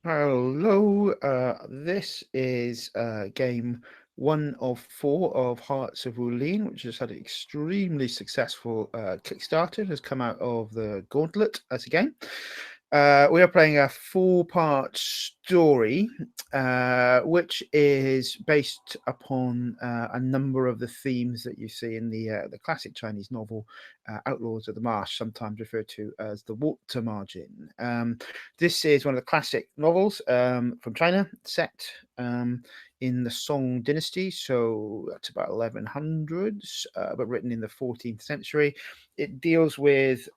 Hello, this is game 1 of 4 of Hearts of Wulin, which has had an extremely successful Kickstarter. It has come out of the Gauntlet as a game. We are playing a 4-part story, which is based upon a number of the themes that you see in the classic Chinese novel Outlaws of the Marsh, sometimes referred to as the water margin. This is one of the classic novels from China, set in the Song dynasty, so that's about 1100s, but written in the 14th century. It deals with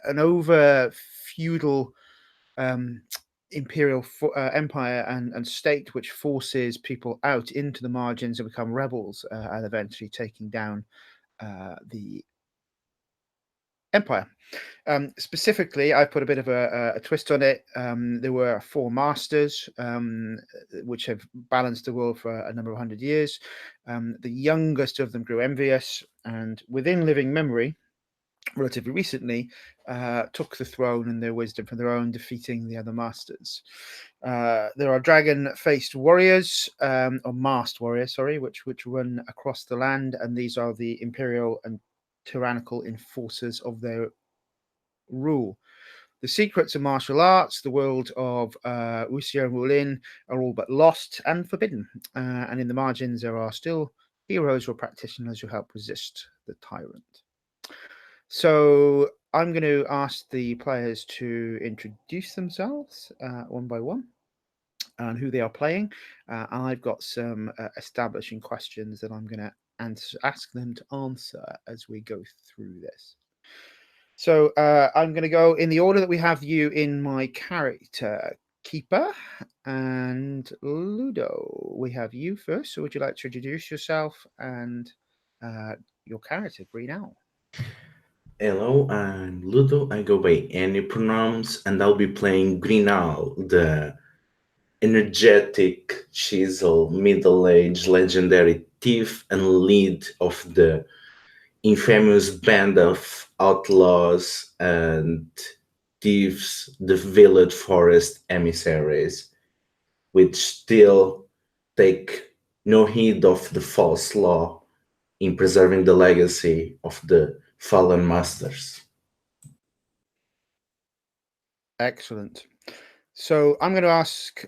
an over feudal imperial empire and state which forces people out into the margins and become rebels and eventually taking down the empire. Specifically, I put a bit of a twist on it. There were 4 masters which have balanced the world for a number of hundred years. The youngest of them grew envious, and within living memory, relatively recently, took the throne and their wisdom for their own, defeating the other masters. There are dragon-faced warriors, or masked warriors, sorry, which run across the land, and these are the imperial and tyrannical enforcers of their rule. The secrets of martial arts, the world of Wuxia and Wulin, are all but lost and forbidden. And in the margins, there are still heroes or practitioners who help resist the tyrant. So I'm going to ask the players to introduce themselves one by one and who they are playing. And I've got some establishing questions that I'm going to ask them to answer as we go through this. So I'm going to go in the order that we have you in my character. Keeper and Ludo. We have you first. So would you like to introduce yourself and your character, Green Owl? Hello, I'm Ludo. I go by any pronouns, and I'll be playing Green Owl, the energetic, chisel, middle-aged, legendary thief and lead of the infamous band of outlaws and thieves, the Village Forest emissaries, which still take no heed of the false law in preserving the legacy of the fallen masters. Excellent. So I'm going to ask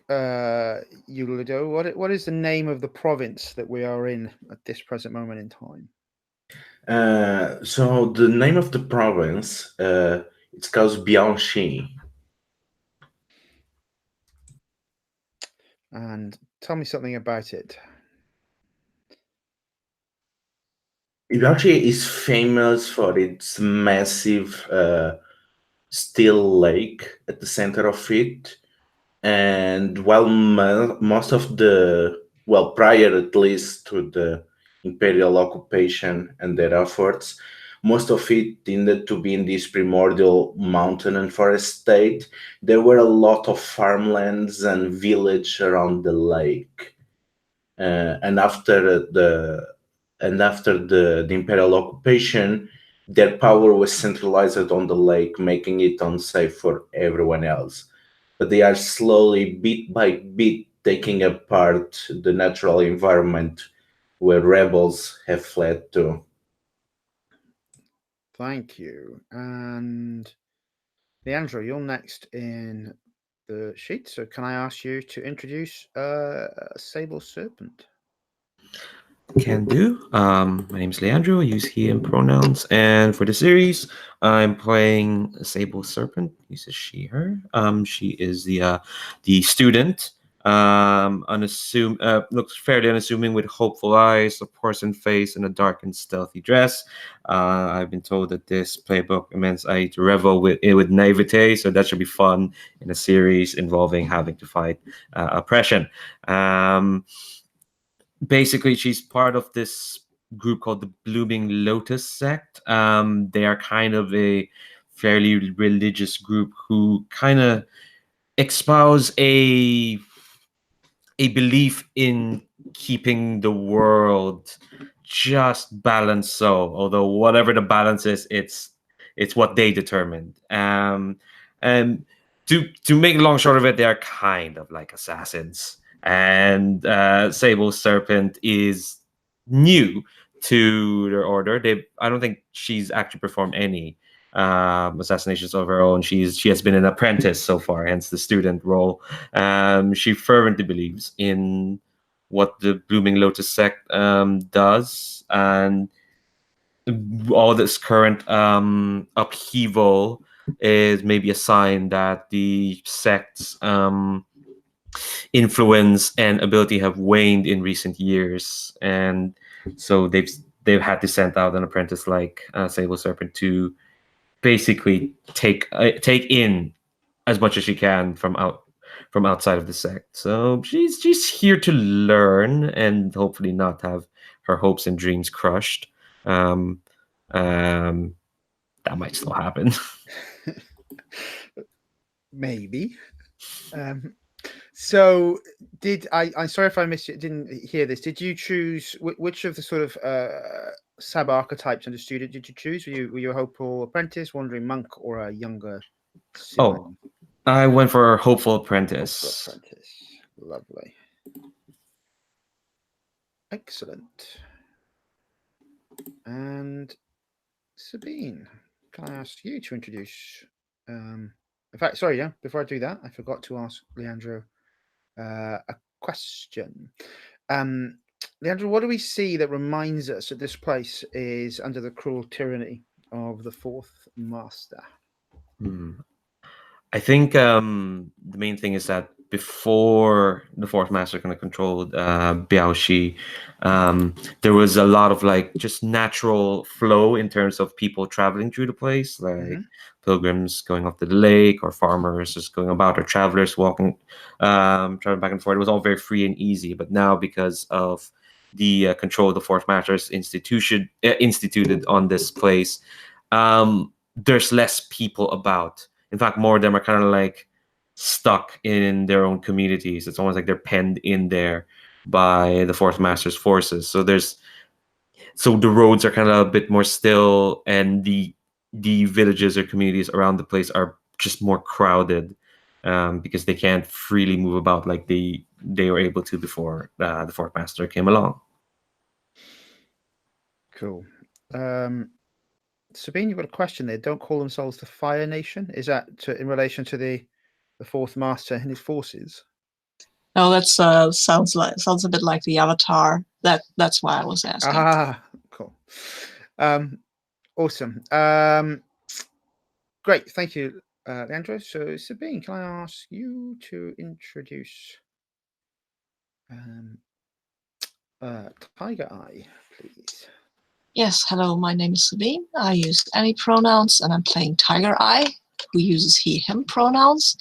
you, Ludo, what is the name of the province that we are in at this present moment in time? So the name of the province, it's called Bianchi. And tell me something about it. Bianchi is famous for its massive steel lake at the center of it, and while most of the, well, prior at least to the imperial occupation and their efforts, most of it tended to be in this primordial mountain and forest state. There were a lot of farmlands and village around the lake, and after the imperial occupation, their power was centralized on the lake, making it unsafe for everyone else. But they are slowly, bit by bit, taking apart the natural environment where rebels have fled to. Thank you. And Leandro, you're next in the sheet. So can I ask you to introduce Sable Serpent? Can do. My name's Leandro. I use he and pronouns. And for the series, I'm playing Sable Serpent. Uses she, her. She is the student. Looks fairly unassuming with hopeful eyes, a porcelain face, and a dark and stealthy dress. I've been told that this playbook immense I to revel with naivete, so that should be fun in a series involving having to fight oppression. Basically, she's part of this group called the Blooming Lotus sect. They are kind of a fairly religious group who kind of espouse a belief in keeping the world just balanced. So, although whatever the balance is, it's what they determined. And to make a long short of it, they are kind of like assassins, and Sable Serpent is new to their order. I don't think she's actually performed any assassinations of her own. She has been an apprentice so far, hence the student role. She fervently believes in what the Blooming Lotus sect does, and all this current upheaval is maybe a sign that the sect's influence and ability have waned in recent years, and so they've had to send out an apprentice like Sable Serpent to basically take in as much as she can from outside of the sect. So she's here to learn and hopefully not have her hopes and dreams crushed. Um, that might still happen. Maybe. So did I'm sorry if I missed it, didn't hear this. Did you choose which of the sort of sub archetypes under student did you choose? Were you a hopeful apprentice, wandering monk, or a younger sibling? I went for hopeful apprentice. Hopeful apprentice. Lovely. Excellent. And Sabine, can I ask you to introduce? In fact, sorry, yeah. Before I do that, I forgot to ask Leandro a question. Leandro, what do we see that reminds us that this place is under the cruel tyranny of the Fourth Master? I think the main thing is that before the Fourth Master kind of controlled Biaoxi, there was a lot of like just natural flow in terms of people traveling through the place, like pilgrims going up to the lake, or farmers just going about, or travelers walking, traveling back and forth. It was all very free and easy. But now, because of the control the Fourth Master's instituted on this place, there's less people about. In fact, more of them are kind of like stuck in their own communities. It's almost like they're penned in there by the Fourth Master's forces. So the roads are kind of a bit more still, and the villages or communities around the place are just more crowded because they can't freely move about like they were able to before the Fourth Master came along. Cool. Sabine, you've got a question there. Don't call themselves the Fire Nation. Is that in relation to the Fourth Master and his forces? No, that sounds a bit like the Avatar. That's why I was asking. Ah, cool. Awesome. Great. Thank you, Leandro. So, Sabine, can I ask you to introduce Tigereye, please? Yes, hello, my name is Sabine. I use any pronouns, and I'm playing Tigereye, who uses he, him pronouns.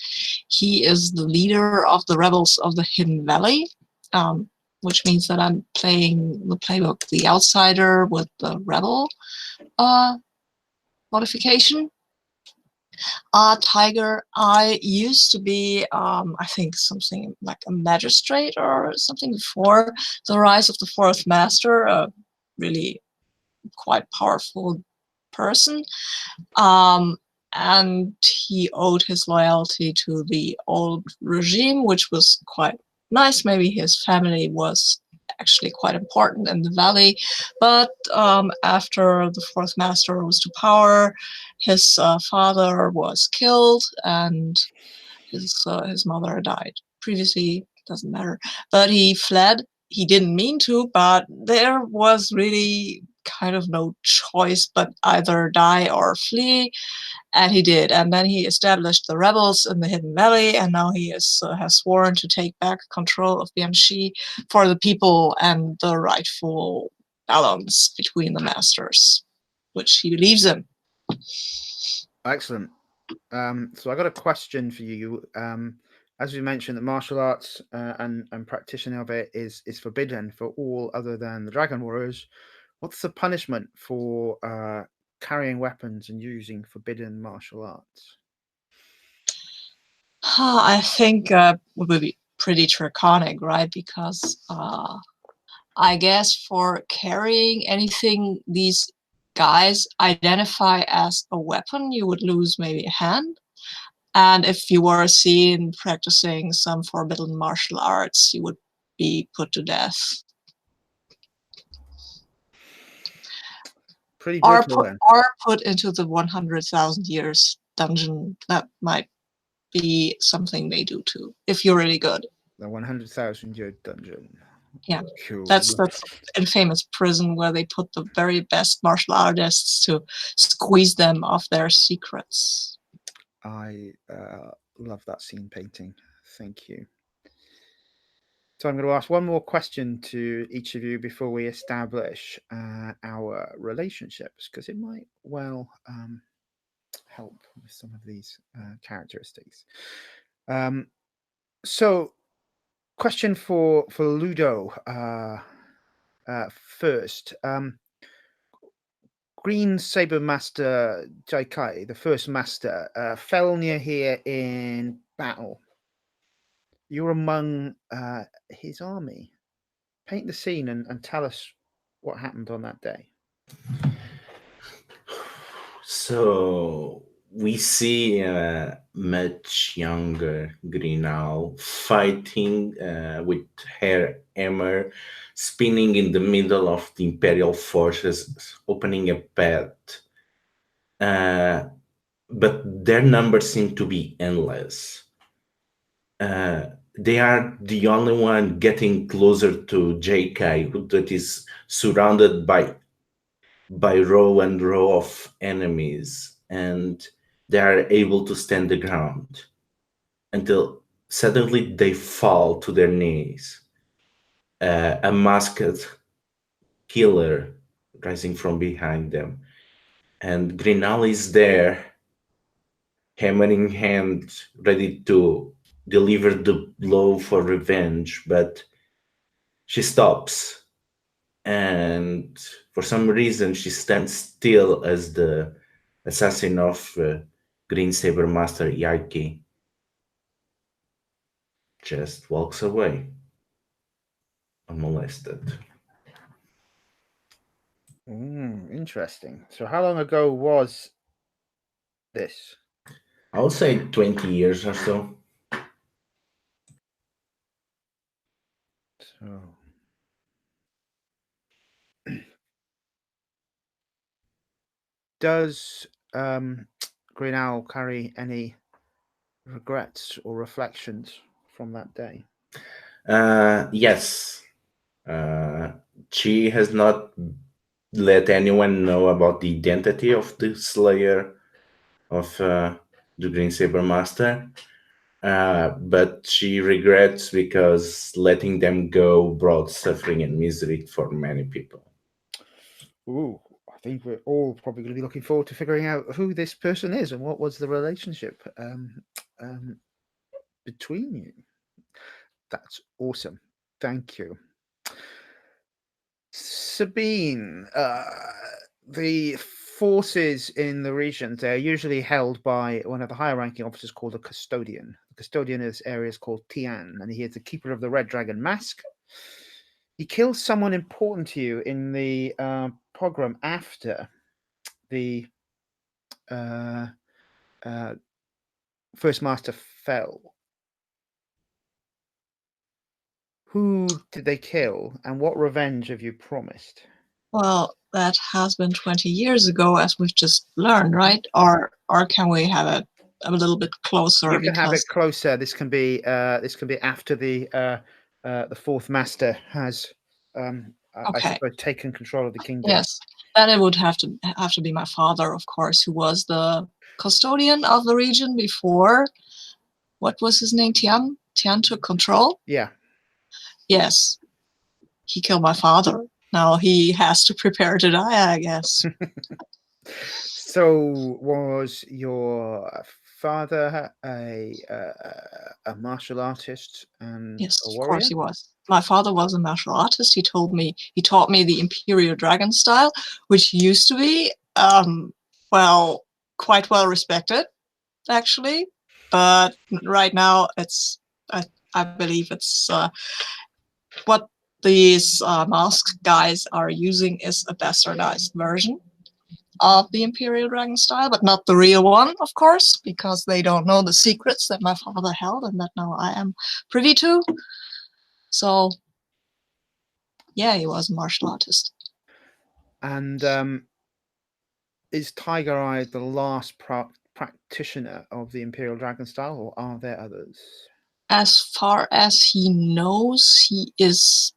He is the leader of the rebels of the Hidden Valley, which means that I'm playing the playbook The Outsider with the rebel modification. Tigereye used to be, I think, something like a magistrate or something before the rise of the Fourth Master, a really quite powerful person, and he owed his loyalty to the old regime, which was quite nice. Maybe his family was actually quite important in the valley, but after the Fourth Master rose to power, his father was killed and his mother died. Previously, doesn't matter, but he fled. He didn't mean to, but there was really kind of no choice but either die or flee, and he did. And then he established the rebels in the Hidden Valley, and now he has sworn to take back control of Bianchi for the people and the rightful balance between the masters, which he believes in. Excellent. So I got a question for you. As we mentioned, that martial arts and practitioner of it is forbidden for all other than the Dragon Warriors. What's the punishment for carrying weapons and using forbidden martial arts? I think it would be pretty draconic, right? Because I guess for carrying anything these guys identify as a weapon, you would lose maybe a hand. And if you were seen practicing some forbidden martial arts, you would be put to death. Pretty Or brutal put, then. or put into the 100,000 years dungeon. That might be something they do too, if you're really good. The 100,000-year dungeon. Yeah. Cool. That's the infamous prison where they put the very best martial artists to squeeze them of their secrets. I love that scene painting. Thank you. So I'm going to ask one more question to each of you before we establish our relationships, because it might well help with some of these characteristics. So, question for Ludo first. Green Saber Master Tigereye, the first master, fell near here in battle. You're among his army. Paint the scene and tell us what happened on that day. So we see a much younger Green Owl fighting with her hammer, spinning in the middle of the Imperial forces, opening a path. But their numbers seem to be endless. They are the only one getting closer to JK, that is surrounded by row and row of enemies, and they are able to stand the ground until suddenly they fall to their knees. A masked killer rising from behind them, and Grinal is there, hammer in hand, ready to deliver the blow for revenge, but she stops, and for some reason she stands still as the assassin of Green Saber Master Yaki just walks away unmolested. Interesting. So how long ago was this? I would say 20 years or so. So does Green Owl carry any regrets or reflections from that day? Yes. She has not let anyone know about the identity of the Slayer of the Green Saber Master, but she regrets because letting them go brought suffering and misery for many people. Ooh, I think we're all probably going to be looking forward to figuring out who this person is and what was the relationship between you. That's awesome. Thank you. Sabine, the forces in the regions, they're usually held by one of the higher ranking officers called a custodian. The custodian in this area is called Tian, and he is the keeper of the Red Dragon Mask. He kills someone important to you in the pogrom after the first master fell. Who did they kill, and what revenge have you promised? Well, that has been 20 years ago, as we've just learned, right? Or can we have it a little bit closer? You can have it closer. This can be after the fourth master has I suppose taken control of the kingdom. Yes, then it would have to be my father, of course, who was the custodian of the region before. What was his name? Tian? Tian took control? Yeah. Yes. He killed my father. Now he has to prepare to die, I guess. So was your father a martial artist and yes, a warrior? Of course he was. My father was a martial artist. He taught me the Imperial Dragon style, which used to be quite well respected, actually. But right now I believe it's what these masked guys are using is a bastardized version. of the Imperial Dragon style, but not the real one, of course, because they don't know the secrets that my father held and that now I am privy to. So, yeah, he was a martial artist. And is Tigereye the last practitioner of the Imperial Dragon style, or are there others? As far as he knows, he is.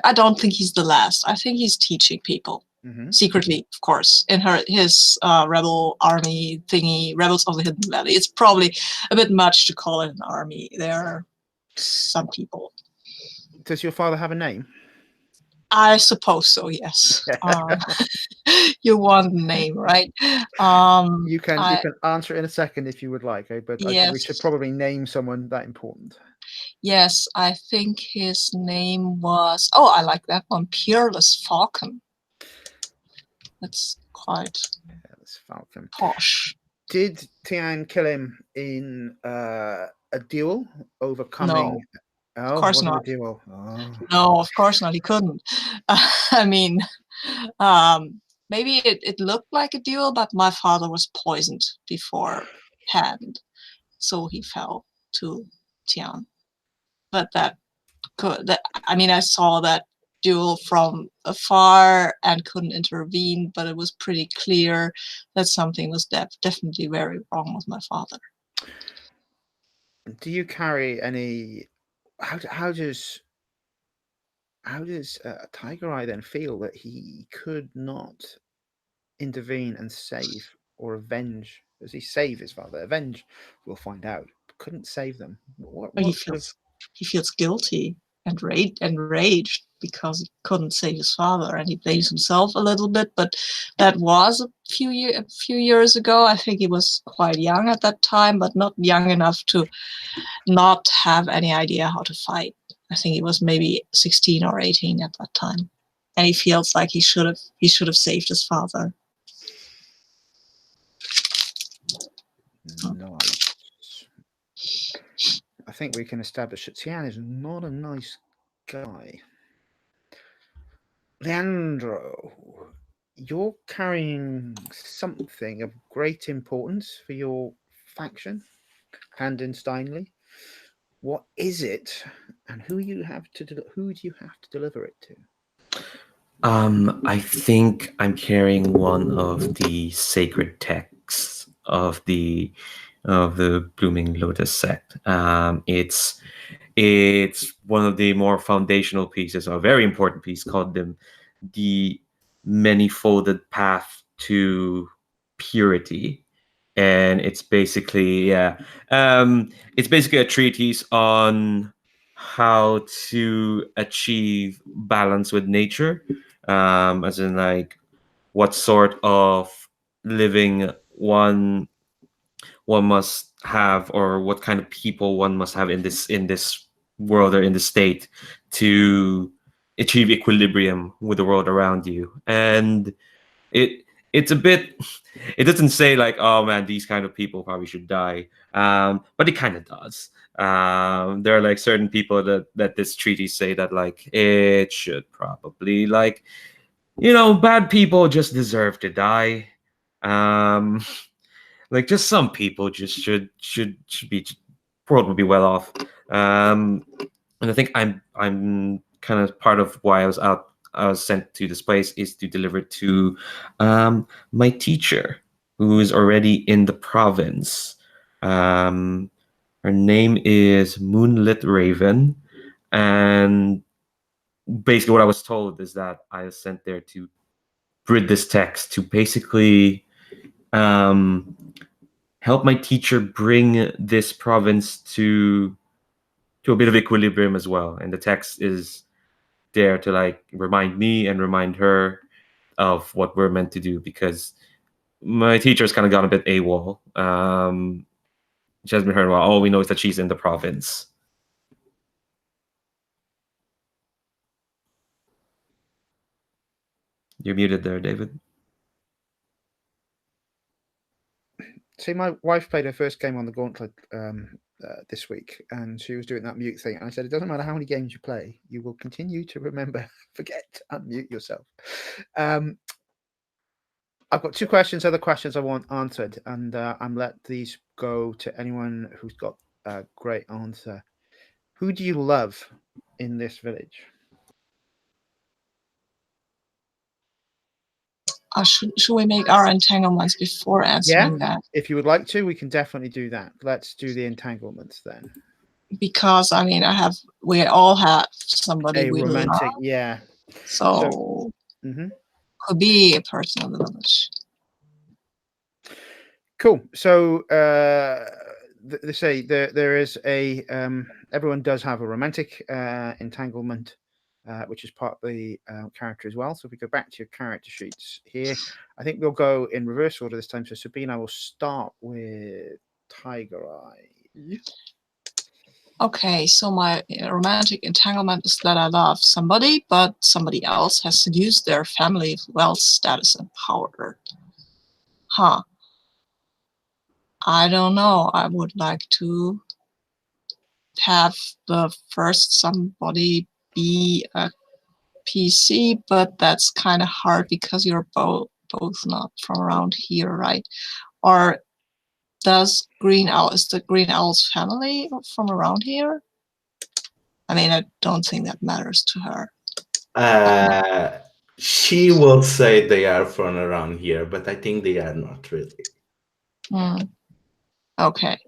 I don't think he's the last. I think he's teaching people. Mm-hmm. Secretly, of course, in his rebel army thingy, Rebels of the Hidden Valley. It's probably a bit much to call it an army. There are some people. Does your father have a name? I suppose so, yes. You want a name, right? You can answer in a second if you would like, but I think we should probably name someone that important. Yes, I think his name was... Oh, I like that one. Peerless Falcon. That's quite Falcon. posh. Did Tian kill him in a duel, overcoming? No, of course not. A duel. Oh. No, of course not. He couldn't. I mean, maybe it looked like a duel, but my father was poisoned beforehand, so he fell to Tian. But I saw that duel from afar and couldn't intervene, but it was pretty clear that something was definitely very wrong with my father. Do you carry any? How does Tigereye then feel that he could not intervene and save or avenge? Does he save his father? Avenge, we'll find out. Couldn't save them. He feels guilty and enraged because he couldn't save his father, and he blames himself a little bit. But that was a few years ago. I think he was quite young at that time, but not young enough to not have any idea how to fight. I think he was maybe 16 or 18 at that time, and he feels like he should have saved his father. Nice. I think we can establish that Tian is not a nice guy. Leandro, you're carrying something of great importance for your faction, Handensteinly. What is it, and who do you have to deliver it to? I think I'm carrying one of the sacred texts of the Blooming Lotus sect. It's one of the more foundational pieces, a very important piece called the Many-Folded Path to Purity. And it's basically it's basically a treatise on how to achieve balance with nature, as in like what sort of living one must have, or what kind of people one must have in this world or in the state to achieve equilibrium with the world around you. And it's a bit, it doesn't say like, oh man, these kind of people probably should die, but it kind of does. There are like certain people that this treaty say that like it should probably, like, bad people just deserve to die. Like just some people just should be, world would be well off. And I think I'm kind of part of why I was sent to this place is to deliver to my teacher, who is already in the province. Her name is Moonlit Raven, and basically what I was told is that I was sent there to read this text to basically help my teacher bring this province to a bit of equilibrium as well. And the text is there to like remind me and remind her of what we're meant to do, because my teacher's kind of gone a bit AWOL. She hasn't been heard well. All we know is that she's in the province. You're muted there, David. See, my wife played her first game on the Gauntlet this week, and she was doing that mute thing. And I said, it doesn't matter how many games you play, you will continue to remember, forget to unmute yourself. I've got 2 questions, other questions I want answered, and I'm let these go to anyone who's got a great answer. Who do you love in this village? Should we make our entanglements before answering that? If you would like to, we can definitely do that. Let's do the entanglements then. Because I mean, we all have somebody A we romantic, love, yeah. so Mhm. could be a person of the village. Cool. So they say there is a everyone does have a romantic entanglement, which is part of the character as well. So if we go back to your character sheets here, I think we'll go in reverse order this time. So Sabine, I will start with Tigereye. Okay, so my romantic entanglement is that I love somebody, but somebody else has seduced their family with wealth, status, and power. Huh. I don't know. I would like to have the first somebody be a PC, but that's kind of hard because you're both not from around here, right? Or is the Green Owl's family from around here? I mean, I don't think that matters to her. She will say they are from around here, but I think they are not really. Okay.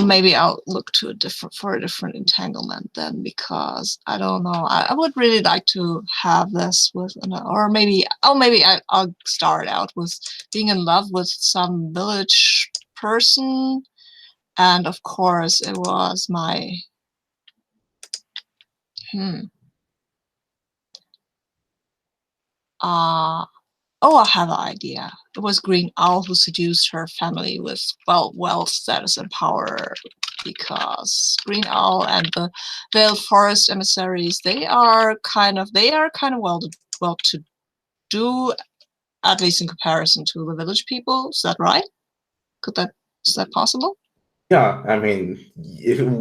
Maybe I'll look to for a different entanglement then, because I don't know. I would really like to have this with, or maybe I'll start out with being in love with some village person, and of course it was my Oh, I have an idea. It was Green Owl who seduced her family with wealth, status, and power, because Green Owl and the Veiled Forest emissaries, they are kind of well to do, at least in comparison to the village people. Is that right? Is that possible? Yeah, I mean,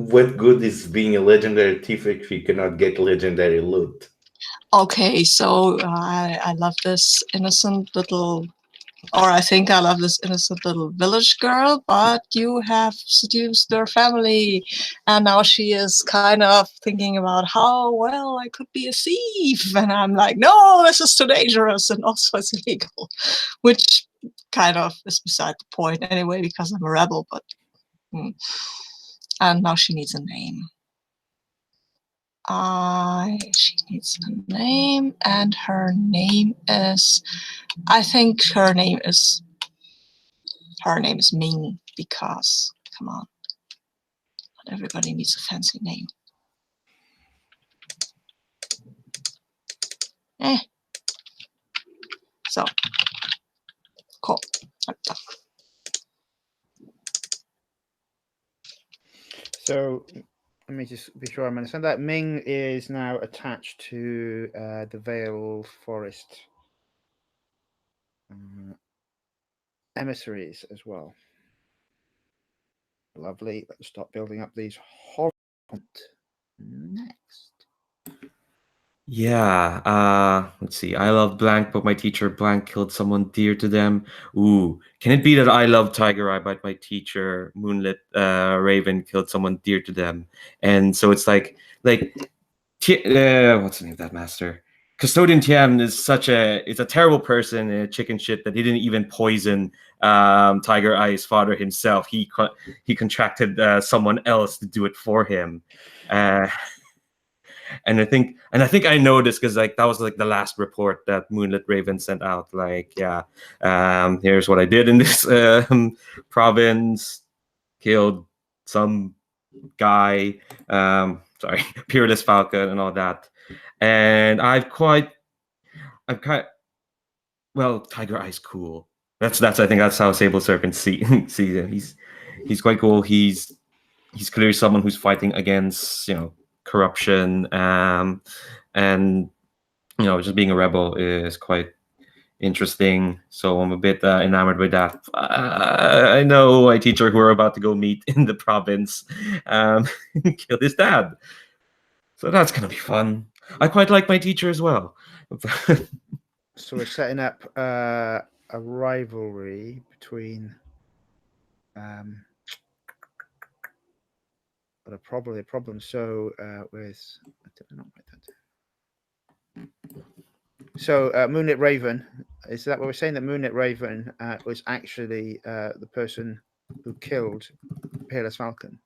what good is being a legendary thief if you cannot get legendary loot? Okay, so I love this innocent little, or I think I love this innocent little village girl, but you have seduced their family, and now she is kind of thinking about how well I could be a thief, and I'm like, no, this is too dangerous, and also it's illegal, which kind of is beside the point anyway, because I'm a rebel, but and now she needs a name. She needs a name, and her name is, I think her name is Ming, because, come on, not everybody needs a fancy name. So, cool. So let me just be sure I understand that. Ming is now attached to the Veiled Forest emissaries as well. Lovely. Let's start building up these horror next. Yeah, let's see. I love blank, but my teacher blank killed someone dear to them. Ooh, can it be that I love Tigereye, but my teacher Moonlit Raven killed someone dear to them? And so it's like what's the name of that master? Custodian Tiam is a terrible person and a chicken shit that he didn't even poison Tigereye's father himself. He contracted someone else to do it for him. And I think I know this because that was the last report that Moonlit Raven sent out. Here's what I did in this province. Killed some guy. Peerless Falcon and all that. And Tigereye's cool. That's I think that's how Sable Serpent sees him. He's quite cool. He's clearly someone who's fighting against corruption, and just being a rebel is quite interesting. So I'm a bit enamored with that. I know my teacher who we're about to go meet in the province killed his dad, so that's gonna be fun. I quite like my teacher as well. So we're setting up a a rivalry between, but probably a problem. So with, did I not write that? So Moonlit Raven, is that what we're saying? That Moonlit Raven was actually the person who killed Peerless Falcon?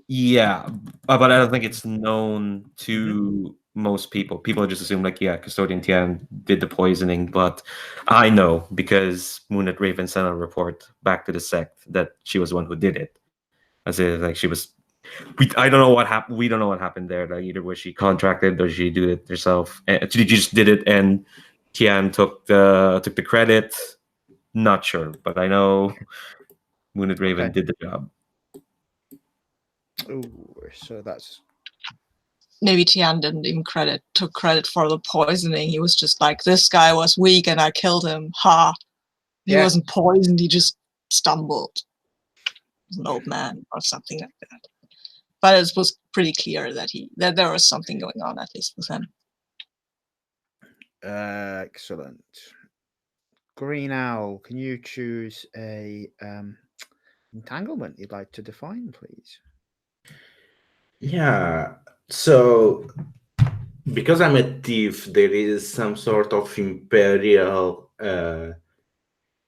Yeah, but I don't think it's known to most people. People just assume like, yeah, Custodian Tian did the poisoning, but I know because Moonlit Raven sent a report back to the sect that she was the one who did it. As if like she was. I don't know what happened. We don't know what happened there. Like either was she contracted or she did it herself. She just did it, and Tian took the credit. Not sure, but I know Moonlit Raven did the job. Ooh, so that's Maybe Tian didn't even took credit for the poisoning. He was just like, this guy was weak and I killed him. Ha! He wasn't poisoned, he just stumbled. He was an old man or something like that. But it was pretty clear that there was something going on, at least with him. Excellent. Green Owl, can you choose a entanglement you'd like to define, please? Yeah. So, because I'm a thief, there is some sort of imperial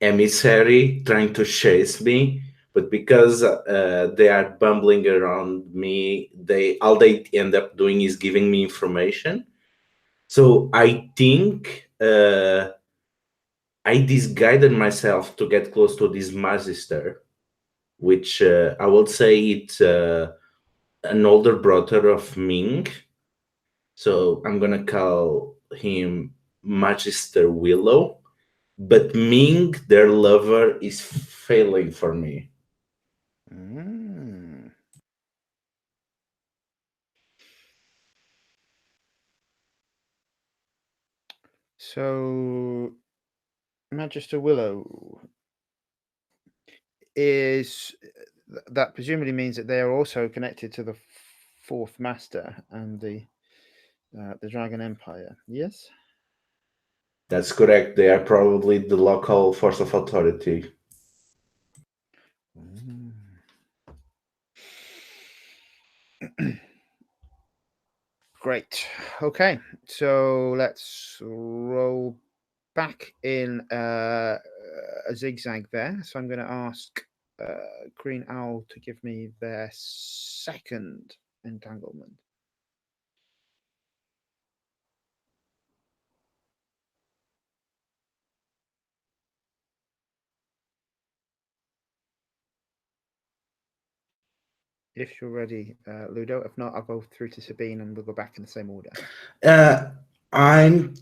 emissary trying to chase me. But because they are bumbling around me, all they end up doing is giving me information. So I think I disguided myself to get close to this magister, which I would say it's an older brother of Ming. So I'm gonna call him Magister Willow. But Ming, their lover, is failing for me. So, Magister Willow is that presumably means that they are also connected to the Fourth Master and the Dragon Empire. Yes. That's correct. They are probably the local force of authority. Great. Okay, so let's roll back in a zigzag there. So I'm going to ask Green Owl to give me their second entanglement. If you're ready, Ludo. If not, I'll go through to Sabine and we'll go back in the same order. I'm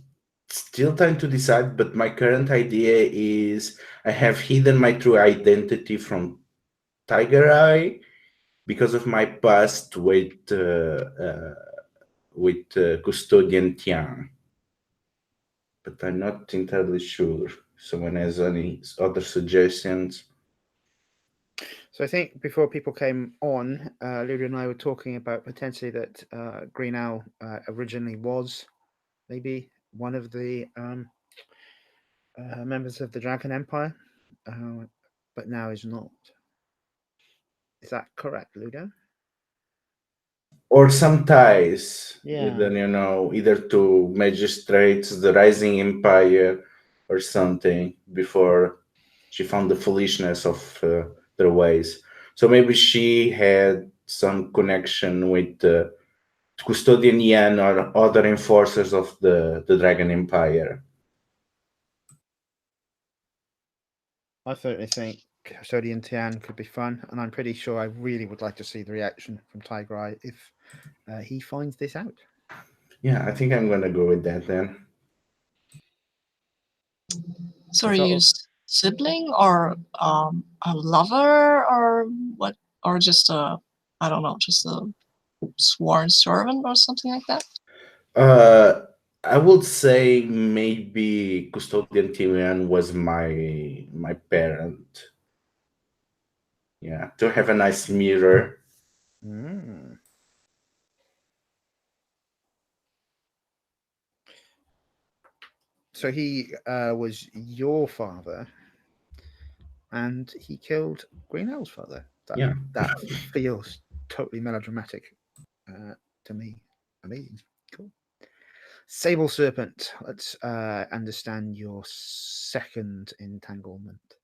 still trying to decide, but my current idea is I have hidden my true identity from Tigereye because of my past with Custodian Tian. But I'm not entirely sure. Someone has any other suggestions? So I think before people came on, Ludo and I were talking about potentially that Green Owl originally was maybe one of the members of the Dragon Empire, but now is not. Is that correct, Ludo? Or some ties, Yeah. either to magistrates, the Rising Empire, or something, before she found the foolishness of their ways. So maybe she had some connection with Custodian Yan or other enforcers of the Dragon Empire. I certainly think Custodian Tian could be fun, and I'm pretty sure I really would like to see the reaction from Tigereye if he finds this out. Yeah, I think I'm gonna go with that then. So are you sibling or a lover or what? Or just a, I don't know, just a sworn servant or something like that? I would say maybe Custodian Tian was my parent. Yeah, to have a nice mirror. So he was your father, and he killed Green Owl's father. That feels totally melodramatic to me. Amazing. Cool. Sable Serpent. Let's understand your second entanglement.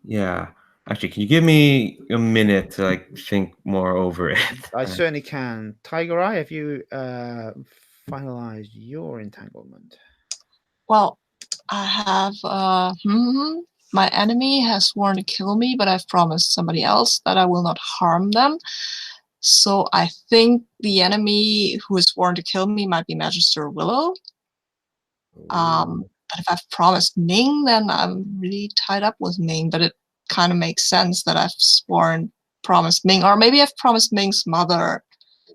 Yeah. Actually, can you give me a minute to like think more over it? I certainly can. Tigereye, have you finalized your entanglement? Well, I have my enemy has sworn to kill me, but I've promised somebody else that I will not harm them. So I think the enemy who has sworn to kill me might be Magister Willow. But if I've promised Ming, then I'm really tied up with Ming. But it kind of makes sense that I've promised Ming, or maybe I've promised Ming's mother,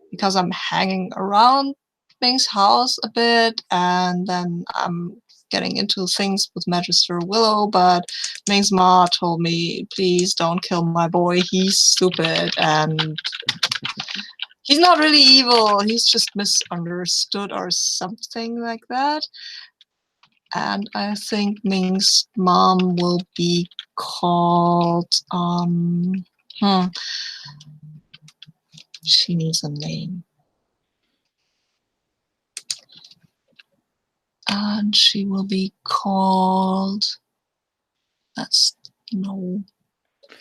because I'm hanging around Ming's house a bit, and then I'm getting into things with Magister Willow. But Ming's ma told me, please don't kill my boy. He's stupid, and he's not really evil. He's just misunderstood or something like that. And I think Ming's mom will be called, she needs a name. And she will be called, that's no,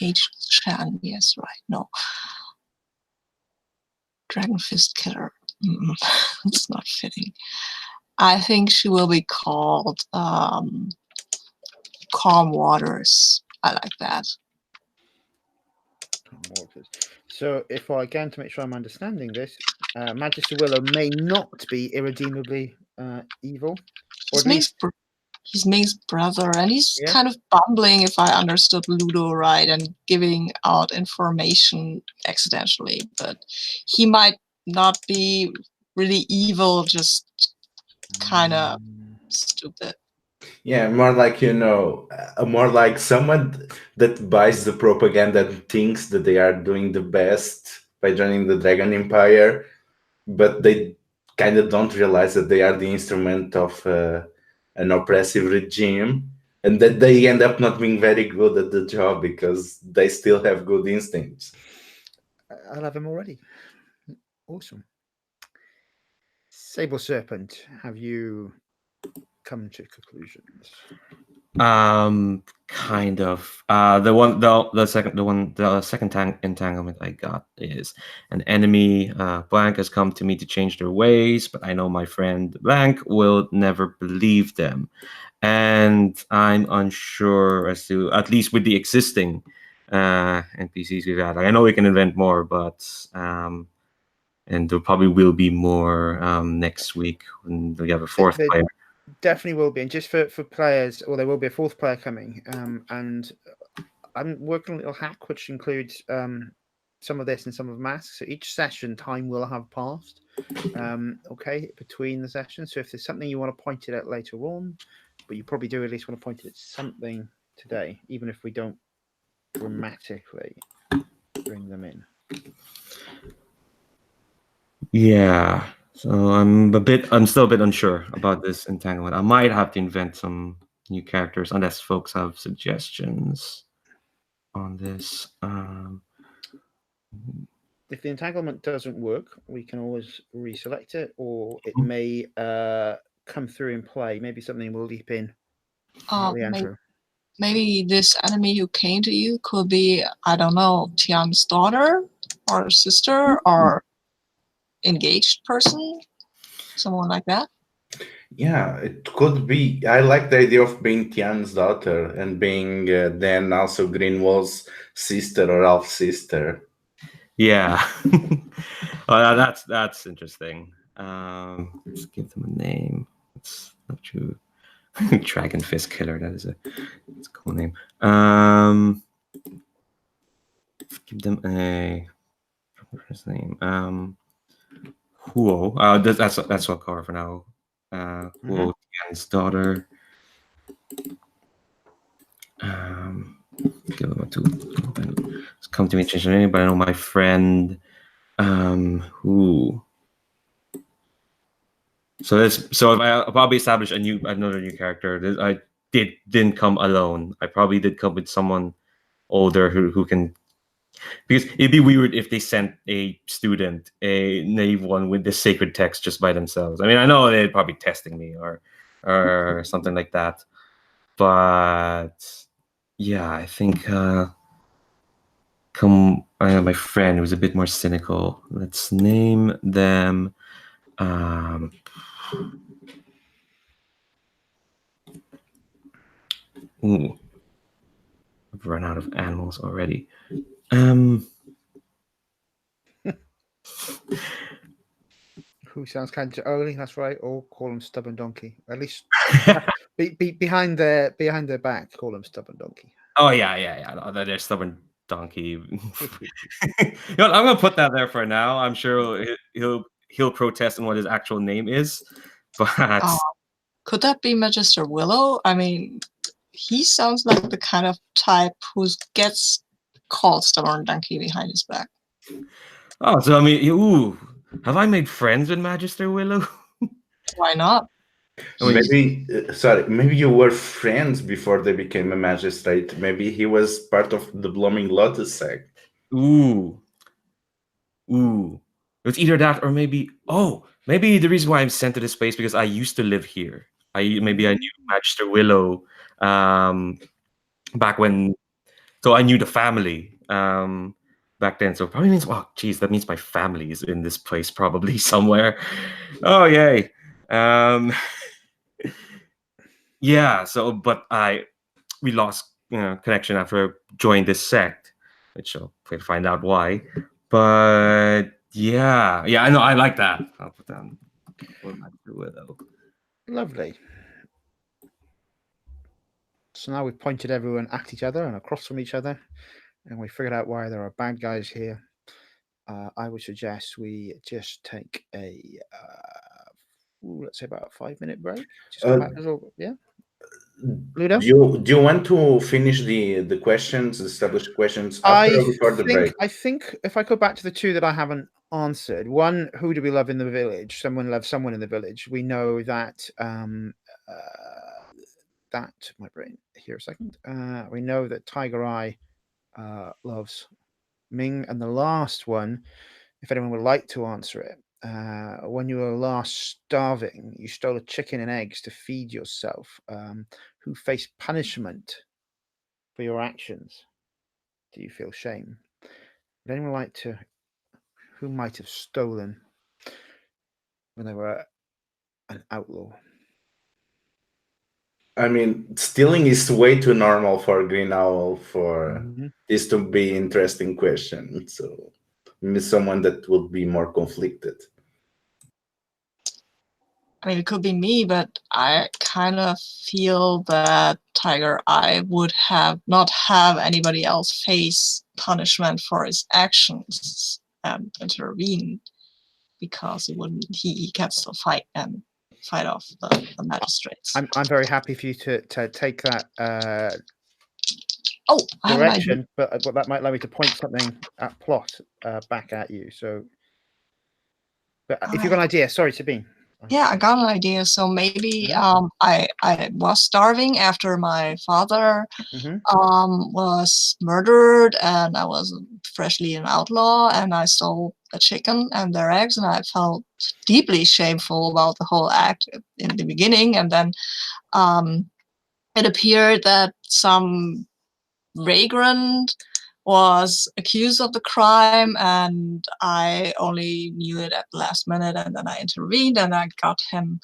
Ageless Chan, yes, right, no. Dragon Fist Killer, it's not fitting. I think she will be called Calm Waters. I like that. So, if I again to make sure I'm understanding this, Magister Willow may not be irredeemably evil. He's Ming's brother, and he's kind of bumbling, if I understood Ludo right, and giving out information accidentally. But he might not be really evil, just kind of stupid. Yeah, more like, more like someone that buys the propaganda and thinks that they are doing the best by joining the Dragon Empire, but they kind of don't realize that they are the instrument of an oppressive regime, and that they end up not being very good at the job because they still have good instincts. I love him already. Awesome. Sable Serpent, have you come to conclusions? Kind of. The second entanglement I got is an enemy blank has come to me to change their ways, but I know my friend blank will never believe them, and I'm unsure as to, at least with the existing NPCs we've had. Like, I know we can invent more, but and there probably will be more next week when we have a fourth player. Definitely will be, and just for players, or there will be a fourth player coming, and I'm working on a little hack which includes some of this and some of masks. So each session time will have passed, okay, between the sessions. So if there's something you want to point it at later on, but you probably do at least want to point it at something today, even if we don't grammatically bring them in. Yeah. So I'm still a bit unsure about this entanglement. I might have to invent some new characters unless folks have suggestions on this. If the entanglement doesn't work, we can always reselect it, or it may come through in play. Maybe something will leap in. Maybe this enemy who came to you could be, I don't know, Tian's daughter or sister or engaged person, someone like that. Yeah, it could be. I like the idea of being Tian's daughter and being then also Greenwall's sister or half sister. Yeah. Well, that's interesting. Let's give them a name. It's not true. Dragon Fist Killer. That's a cool name. Give them a first name. Huo. That's what I'll call her for now. Huo Tian's daughter. Give them a two. It's come to me change their name, but I know my friend who So if I'll probably establish another new character. I didn't come alone. I probably did come with someone older who can, because it'd be weird if they sent a student, a naive one, with the sacred text just by themselves. I mean, I know they're probably testing me or something like that, but yeah, I think my friend who's a bit more cynical. Let's name them. Ooh, I've run out of animals already. Who sounds kind of early? That's right. Or call him Stubborn Donkey. At least behind their back, call him Stubborn Donkey. Oh yeah. No, they're Stubborn Donkey. You know, I'm gonna put that there for now. I'm sure he'll protest on what his actual name is, but could that be Magister Willow? I mean, he sounds like the kind of type who gets called Stubborn Donkey behind his back. Oh, so I mean, have I made friends with Magister Willow? Why not? Maybe you were friends before they became a magistrate. Maybe he was part of the Blooming Lotus sect. Ooh. It's either that or maybe the reason why I'm sent to this place because I used to live here. I knew Magister Willow back when, so I knew the family back then. So it probably means, that means my family is in this place probably somewhere. Oh yay. Yeah, so but we lost connection after I joined this sect, which I'll find out why. But yeah, I know, I like that. I'll put down Widow. Lovely. So now we've pointed everyone at each other and across from each other, and we figured out why there are bad guys here. I would suggest we just take a let's say about a 5-minute break. Just come back as well. Yeah. Ludo? Do you want to finish the questions, the established questions after or before the break? I think if I go back to the two that I haven't answered, one, who do we love in the village? Someone loves someone in the village. We know that my brain here a second. We know that Tigereye loves Ming, and the last one, if anyone would like to answer it, when you were last starving, you stole a chicken and eggs to feed yourself. Who faced punishment for your actions? Do you feel shame? Would anyone like to? Who might have stolen when they were an outlaw? I mean, stealing is way too normal for Green Owl for this to be interesting question. So maybe someone that would be more conflicted. I mean, it could be me, but I kind of feel that Tigereye would not have anybody else face punishment for his actions and intervene, because he can still fight off the magistrates. I'm very happy for you to take that direction, but that might allow me to point something at plot back at you. So, but if you've got an idea, sorry, Sabine. Yeah, I got an idea. So maybe I was starving after my father was murdered, and I was freshly an outlaw, and I stole a chicken and their eggs, and I felt deeply shameful about the whole act in the beginning. And then it appeared that some vagrant was accused of the crime, and I only knew it at the last minute, and then I intervened and I got him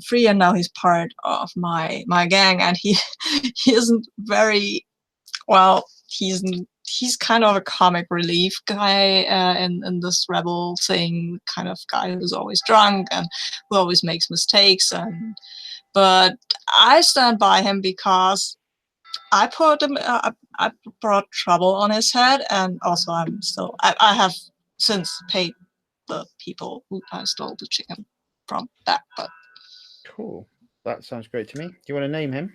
free, and now he's part of my gang, and he isn't very well. He's kind of a comic relief guy in this rebel thing, kind of guy who's always drunk and who always makes mistakes, but I stand by him because I brought trouble on his head, and also I have since paid the people who I stole the chicken from back. But cool, that sounds great to me. Do you want to name him?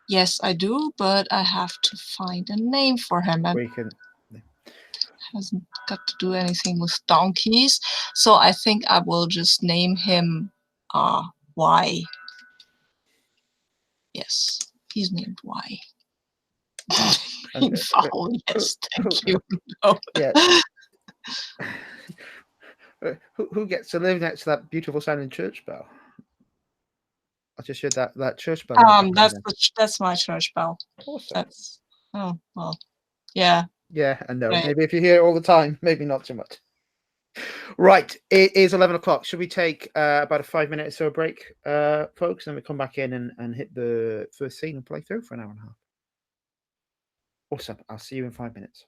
Yes, I do, but I have to find a name for him. And hasn't got to do anything with donkeys. So I think I will just name him Y. Yes, he's named Y. Foul, yes, thank you. No. Yeah. Who gets to live next to that beautiful sounding church bell? I just heard that church bell. That's my church bell. Awesome. That's oh well, yeah. Yeah, I know. Right. Maybe if you hear it all the time, maybe not too much. Right, it is 11 o'clock. Should we take about a 5 minute or so break, folks? Then we come back in and hit the first scene and play through for an hour and a half. Awesome. I'll see you in 5 minutes.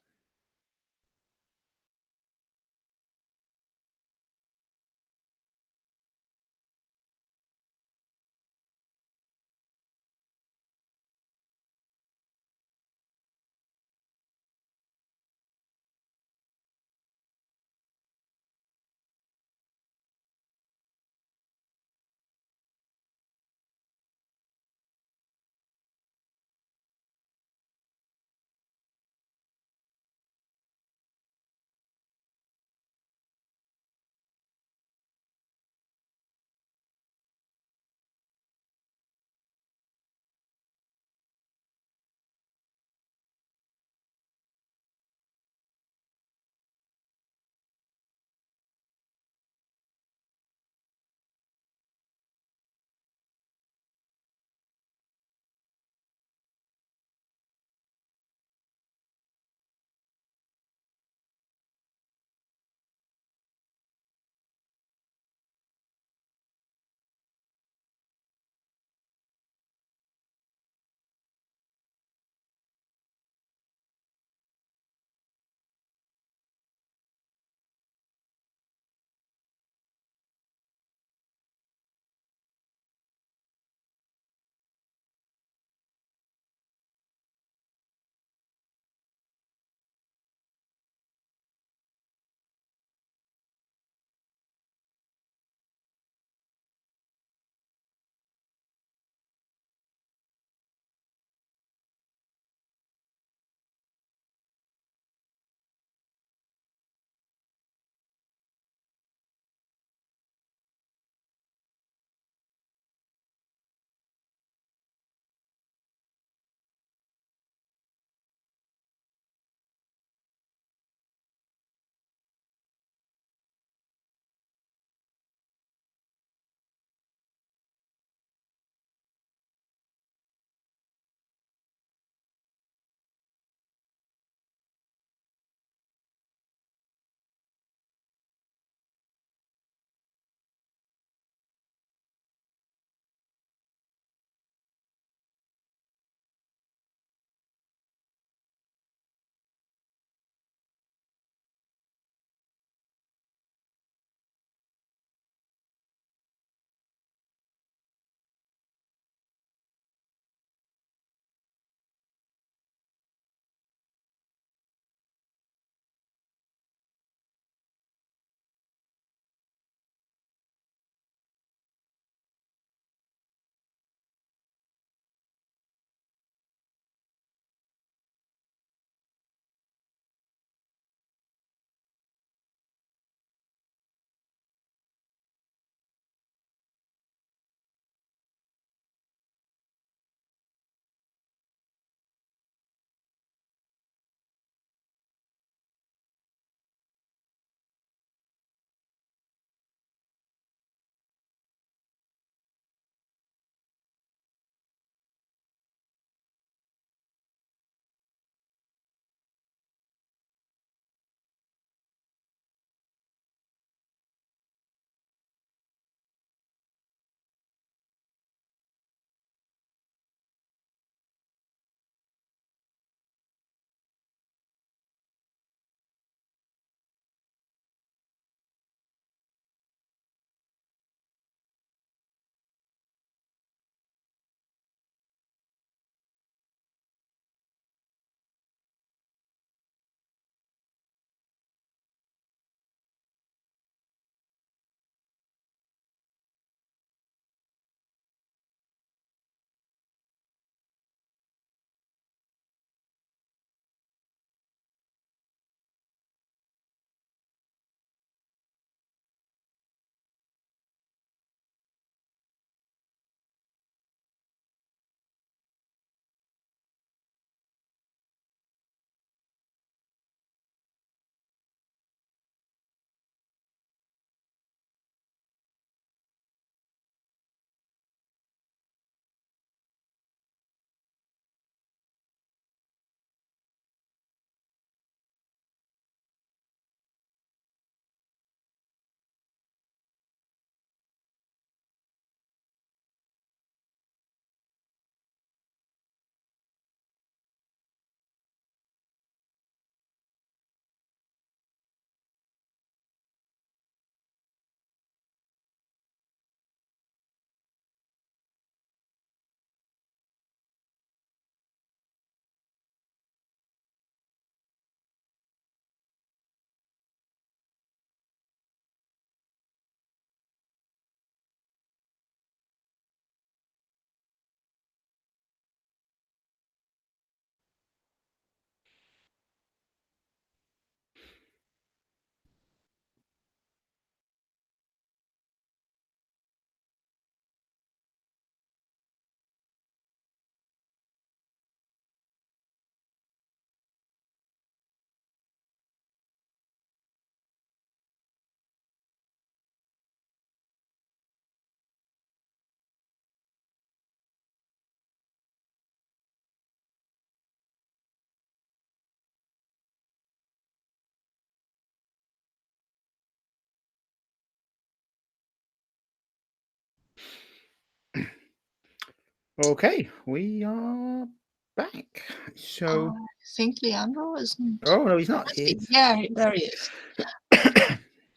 Okay, we are back. So, I think Leandro isn't. oh no, he's not. He is. Yeah, there he is.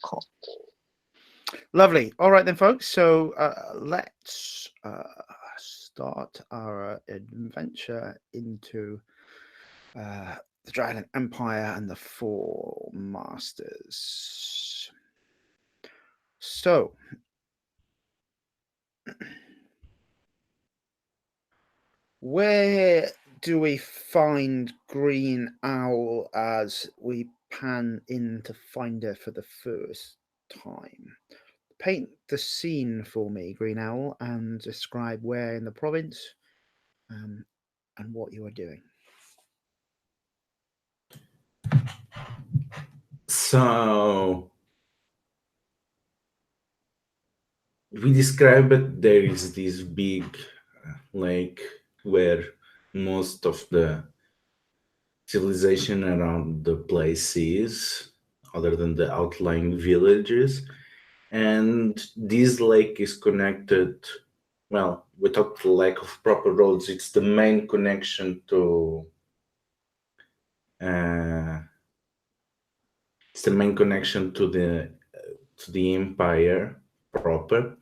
Cool. Lovely. All right then, folks. So let's start our adventure into the Dragon Empire and the Four Masters. So, where do we find Green Owl as we pan in to find her for the first time? Paint the scene for me, Green Owl, and describe where in the province and what you are doing. So we describe it. There is this big lake where most of the civilization around the place is, other than the outlying villages. And this lake is connected, well, without the lack of proper roads, it's the main connection to the empire proper.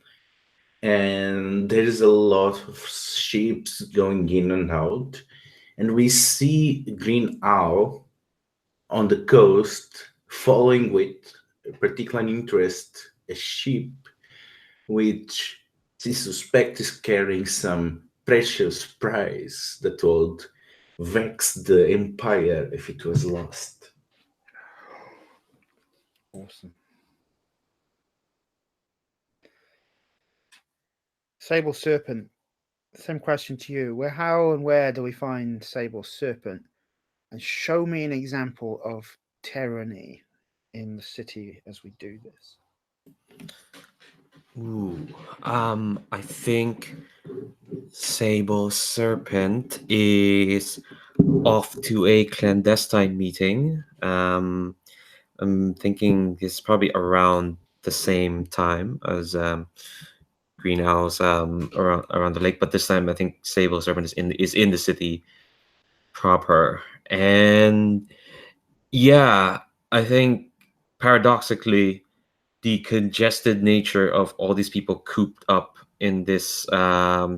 And there is a lot of ships going in and out, and we see Green Owl on the coast following with particular interest a ship which she suspects is carrying some precious prize that would vex the empire if it was lost. Awesome. Sable Serpent, same question to you. How and where do we find Sable Serpent? And show me an example of tyranny in the city as we do this. Ooh, I think Sable Serpent is off to a clandestine meeting. I'm thinking it's probably around the same time as Green Owl's around the lake, but this time I think Sable Serpent is in the city proper. And yeah, I think paradoxically, the congested nature of all these people cooped up in this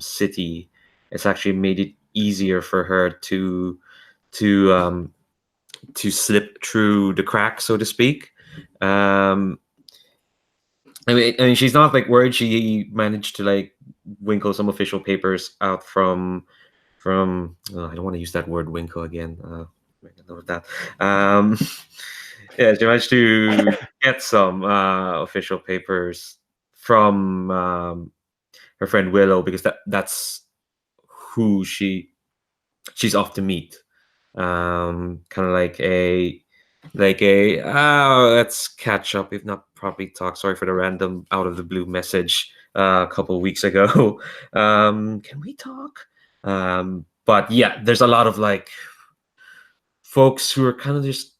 city has actually made it easier for her to slip through the cracks, so to speak. I mean, she's not like worried. She managed to like winkle some official papers out from. I don't want to use that word winkle again. Make a note of that. Yeah, she managed to get some official papers from her friend Willow because that's who she's off to meet. Kind of like a let's catch up, if not probably talk. Sorry for the random out of the blue message a couple of weeks ago. Can we talk? But yeah, there's a lot of like folks who are kind of just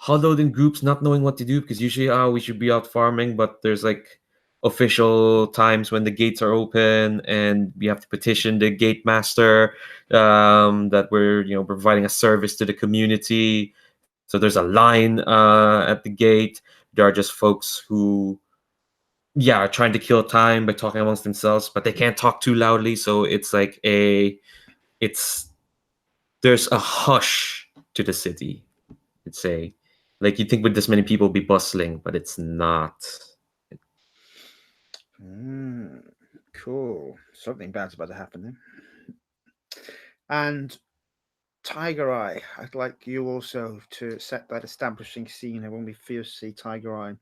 huddled in groups, not knowing what to do because usually, we should be out farming, but there's like official times when the gates are open and we have to petition the gate master that we're providing a service to the community. So there's a line at the gate. There are just folks who are trying to kill time by talking amongst themselves, but they can't talk too loudly, so it's like there's a hush to the city. It's like you'd think with this many people be bustling, but it's not. Cool. Something bad's about to happen then. And Tigereye, I'd like you also to set that establishing scene when we first see Tigereye.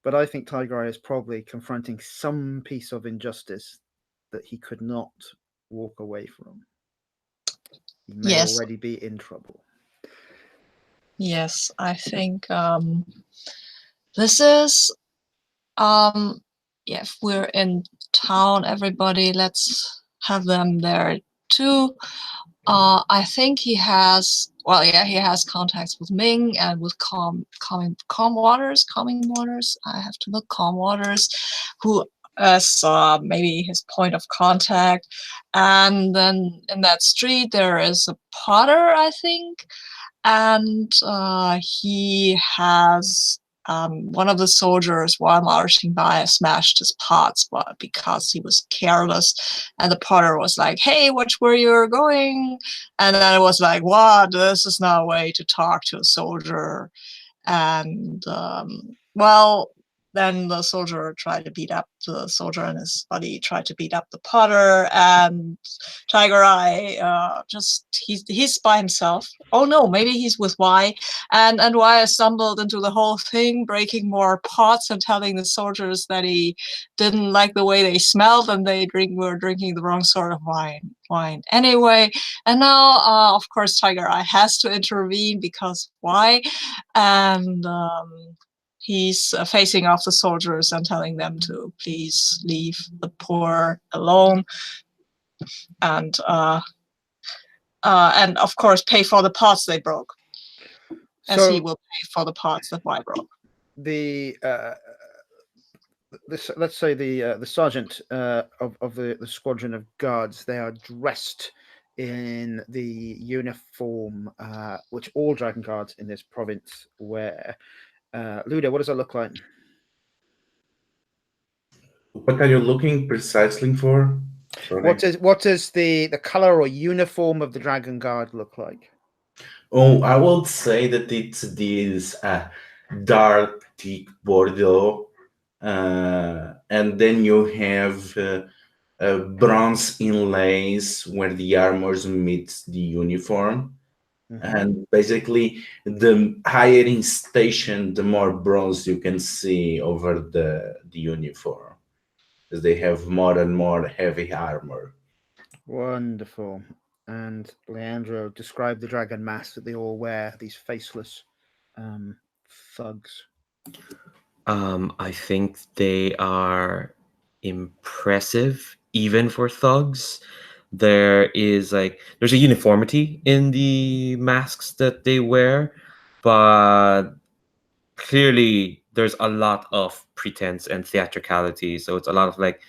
But I think Tigereye is probably confronting some piece of injustice that he could not walk away from. He may already be in trouble. Yes, I think this is if we're in town, everybody, let's have them there too. I think he has contacts with Ming and with calming waters. I have to look, calm waters, who as maybe his point of contact. And then in that street there is a potter, I think, and he has one of the soldiers, while marching by, smashed his pots, but because he was careless. And the potter was like, "Hey, watch where you're going." And then it was like, "What? This is not a way to talk to a soldier." And well, then the soldier tried to beat up the soldier, and his buddy tried to beat up the potter, and Tigereye just he's by himself. Oh no, maybe he's with Y, and Y stumbled into the whole thing, breaking more pots and telling the soldiers that he didn't like the way they smelled and they were drinking the wrong sort of wine anyway. And now, of course, Tigereye has to intervene because why? And he's facing off the soldiers and telling them to please leave the poor alone, and of course pay for the pots they broke, as he will pay for the pots that Y broke. Let's say the sergeant of the squadron of guards, they are dressed in the uniform which all dragon guards in this province wear. Ludo, what does that look like? What are you looking precisely for? Sorry. What does the color or uniform of the dragon guard look like? Oh, I would say that it's this dark, thick bordeaux, and then you have bronze inlays where the armors meets the uniform. And basically, the higher in station, the more bronze you can see over the uniform, as they have more and more heavy armor. Wonderful. And Leandro, describe the dragon mask that they all wear, these faceless thugs. I think they are impressive, even for thugs. There's a uniformity in the masks that they wear, but clearly there's a lot of pretense and theatricality. So it's a lot of like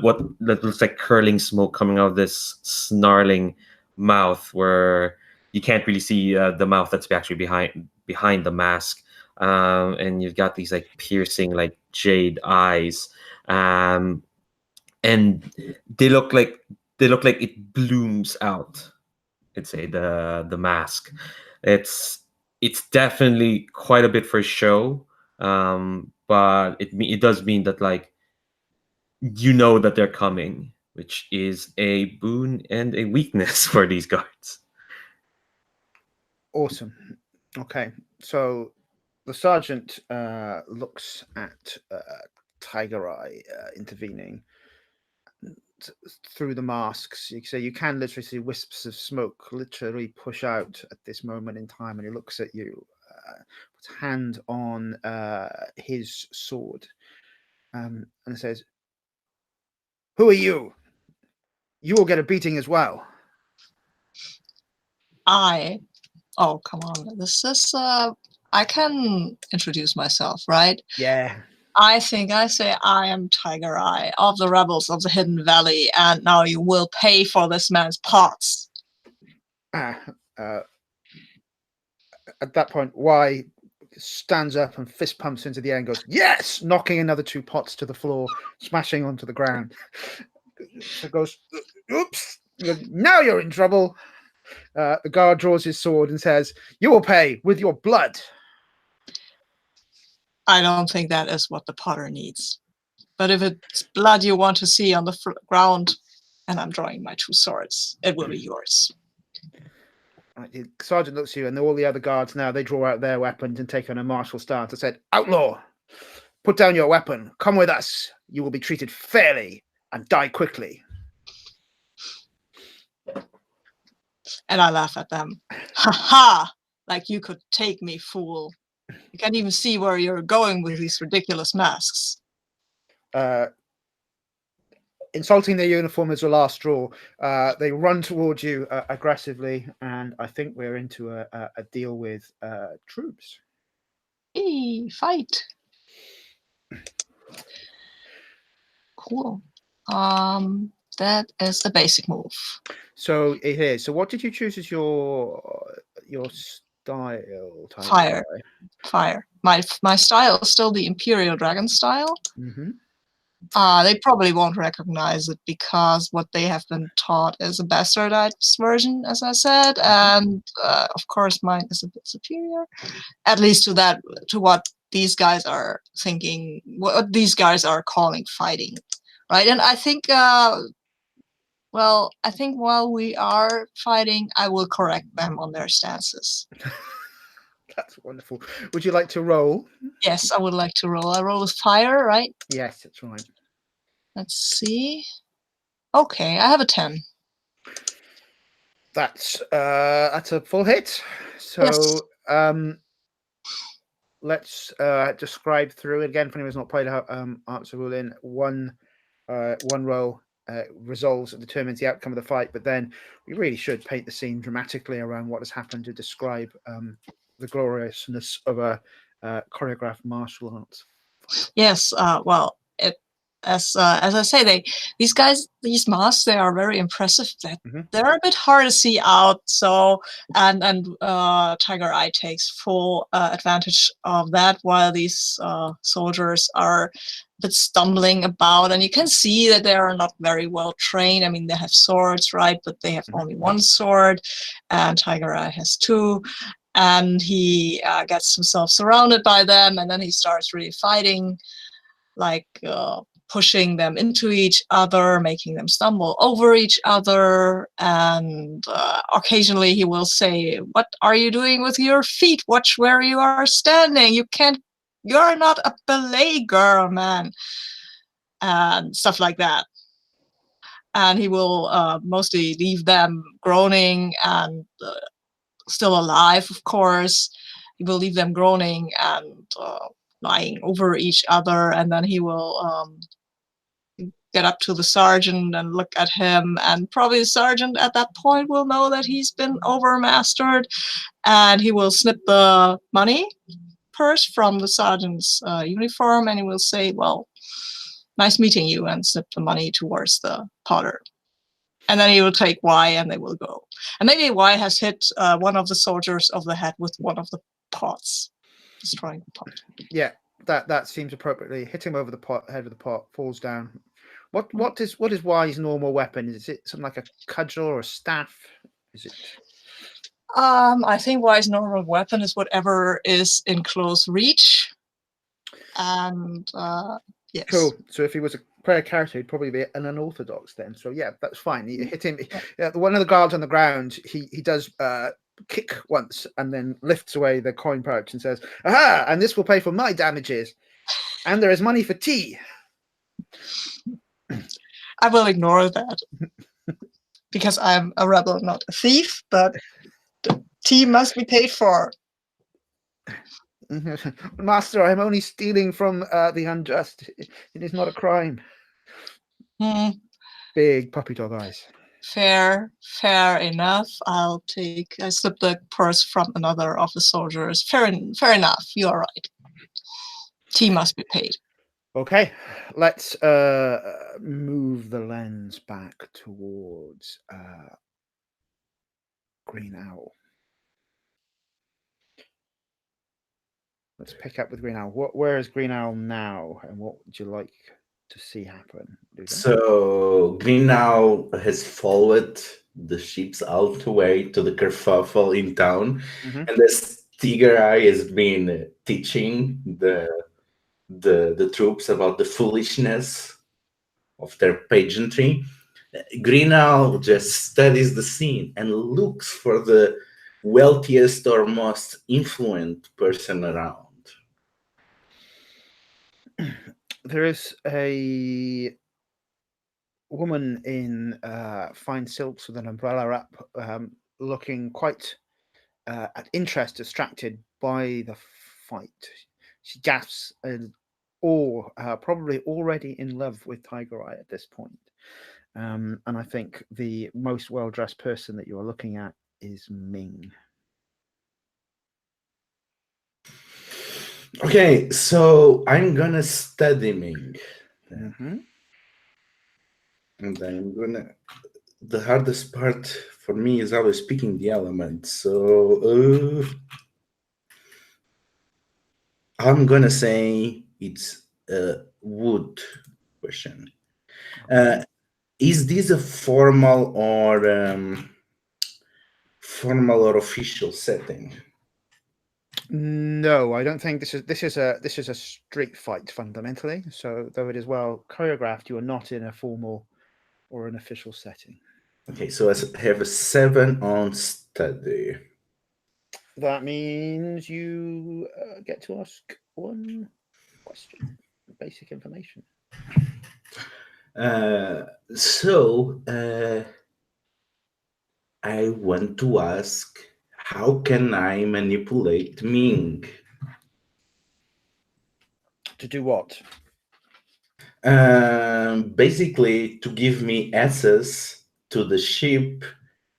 what that looks like curling smoke coming out of this snarling mouth, where you can't really see the mouth that's actually behind the mask. And you've got these like piercing like jade eyes, and they look like it blooms out. I'd say the mask. It's definitely quite a bit for show, but it does mean that like you know that they're coming, which is a boon and a weakness for these guards. Awesome. Okay, so the sergeant looks at Tigereye intervening through the masks. So you can literally see wisps of smoke literally push out at this moment in time, and he looks at you, puts a hand on his sword, and says, "Who are you? You will get a beating as well." Oh, come on. This is I can introduce myself, right? Yeah. I think I say I am Tigereye of the rebels of the Hidden Valley, and now you will pay for this man's pots. At that point, Y stands up and fist pumps into the air and goes, "Yes!" knocking another 2 pots to the floor, smashing onto the ground. So goes, "Oops, now you're in trouble." The guard draws his sword and says, "You will pay with your blood." I don't think that is what the potter needs. But if it's blood you want to see on the ground, and I'm drawing my 2 swords, it will be yours. The sergeant looks at you, and all the other guards now, they draw out their weapons and take on a martial stance and said, "Outlaw, put down your weapon. Come with us. You will be treated fairly and die quickly." And I laugh at them. Ha ha! Like you could take me, fool. You can't even see where you're going with these ridiculous masks. Insulting their uniform is a last straw. They run towards you aggressively, and I think we're into a deal with troops. Hey, fight! Cool. That is the basic move. So it is. So what did you choose as your style? Fire. Fire. My style is still the Imperial Dragon style. Mm-hmm. They probably won't recognize it because what they have been taught is a bastardized version, as I said, and of course mine is a bit superior, at least to what these guys are thinking, what these guys are calling fighting, right? And I think, I think while we are fighting, I will correct them on their stances. That's wonderful. Would you like to roll? Yes, I would like to roll. I roll with fire, right? Yes, that's right. Let's see. Okay, I have a 10. That's a full hit. So Yes. Let's describe through it again for anyone who's not played Hearts of Wulin. One roll resolves and determines the outcome of the fight, but then we really should paint the scene dramatically around what has happened to describe the gloriousness of a choreographed martial arts. Yes. Well, as I say, these masks, they are very impressive. They're a bit hard to see out. So and Tigereye takes full advantage of that, while these soldiers are a bit stumbling about, and you can see that they are not very well trained. I mean, they have swords, right? But they have only one sword, and Tigereye has two. And he gets himself surrounded by them, and then he starts really fighting, like pushing them into each other, making them stumble over each other, and occasionally he will say, "What are you doing with your feet? Watch where you are standing. You're not a ballet girl, man," and stuff like that. And he will mostly leave them groaning and still alive, of course. He will leave them groaning and lying over each other, and then he will get up to the sergeant and look at him, and probably the sergeant at that point will know that he's been overmastered, and he will snip the money purse from the sergeant's uniform, and he will say, "Well, nice meeting you," and snip the money towards the potter. And then he will take Y and they will go. And maybe Y has hit one of the soldiers over the head with one of the pots, destroying the pot. Yeah, that seems appropriately. Hit him over the head of the pot, falls down. What is Y's normal weapon? Is it something like a cudgel or a staff? Is it? I think Y's normal weapon is whatever is in close reach. And yes. Cool. So if he was a player character, he'd probably be an unorthodox then. So yeah, that's fine. You hit him. One of the guards on the ground, he does kick once and then lifts away the coin pouch and says, "Aha! And this will pay for my damages. And there is money for tea." I will ignore that because I'm a rebel, not a thief, but the tea must be paid for. Master, I'm only stealing from the unjust. It is not a crime. Big puppy dog eyes. Fair enough. I slip the purse from another of the soldiers. Fair enough. You are right. Tea must be paid. Okay, let's move the lens back towards Green Owl. Let's pick up with Green Owl. Where is Green Owl now, and what would you like to see happen? So Green Owl has followed the ships all the way to the kerfuffle in town, and this Tigereye has been teaching the troops about the foolishness of their pageantry. Green Owl just studies the scene and looks for the wealthiest or most influent person around. There is a woman in fine silks with an umbrella up, looking quite at interest, distracted by the fight. She gasps and probably already in love with Tigereye at this point. And I think the most well-dressed person that you are looking at is Ming. Okay, so I'm gonna study Ming. And I'm gonna. The hardest part for me is always picking the element. So I'm gonna say it's a wood question. Is this a formal or official setting? No, I don't think this is a street fight fundamentally. So though it is well choreographed, you are not in a formal or an official setting. Okay, so I have a 7 on study. That means you get to ask one question, basic information. So I want to ask, how can I manipulate Ming? To do what? Basically, to give me access to the ship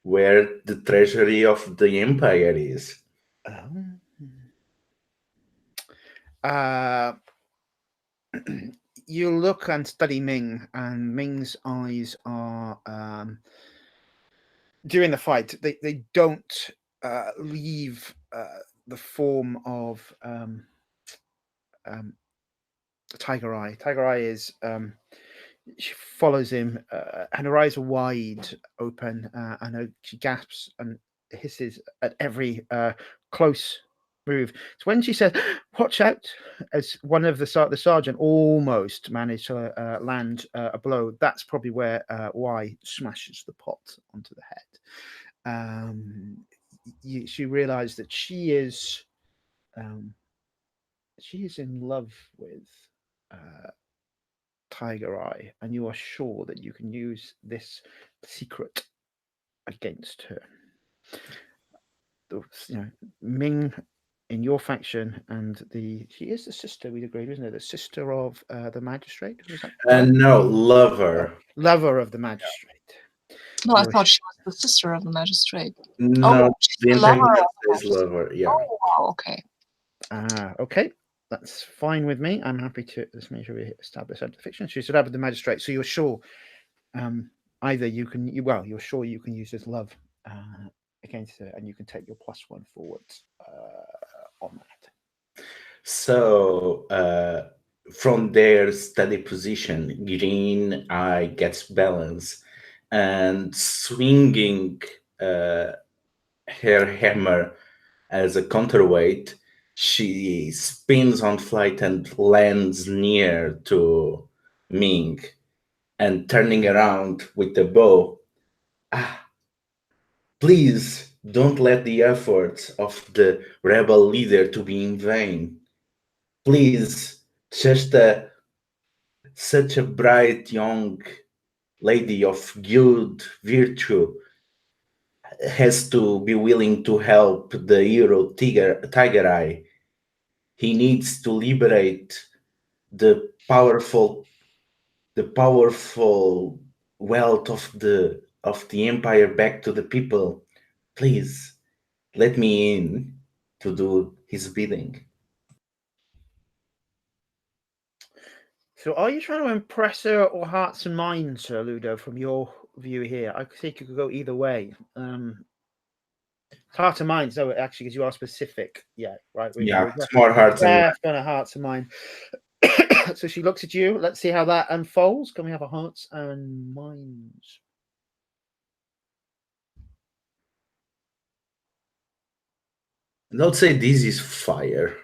where the treasury of the empire is. Uh, you look and study Ming, and Ming's eyes are during the fight. They don't leave the form of Tigereye. Tigereye is she follows him, and her eyes are wide open, and she gasps and hisses at every close move. It's when she says, "Watch out!" as one of the sergeant almost managed to land a blow. That's probably where Y smashes the pot onto the head. She realized that she is in love with Tigereye, and you are sure that you can use this secret against her. Ming in your faction, and she is the sister, we'd agree, isn't it? The sister of the magistrate? Was that No, lover. Lover of the magistrate. No, I thought she was the sister of the magistrate. No, she's the the lover antagonist of the is magistrate. lover, yeah. Oh, wow, okay. Okay. That's fine with me. I'm happy to let's make sure we establish that fiction. She's love of the magistrate, so you're sure either you're sure you can use this love against her, and you can take your +1 forward on that. So from their steady position, Green Eye gets balance, and swinging her hammer as a counterweight, she spins on flight and lands near to Ming, and turning around with the bow. Please don't let the efforts of the rebel leader to be in vain. Please, such a bright young lady of good virtue has to be willing to help the hero Tigereye. He needs to liberate the powerful wealth of the empire back to the people. Please let me in to do his bidding. So, are you trying to impress her or hearts and minds, Sir Ludo? From your view here, I think you could go either way. Heart and minds, no, actually, because you are specific. Yeah, right. It's more hearts and minds. Kind of hearts and minds. So she looks at you. Let's see how that unfolds. Can we have a hearts and minds? Don't say this is fire.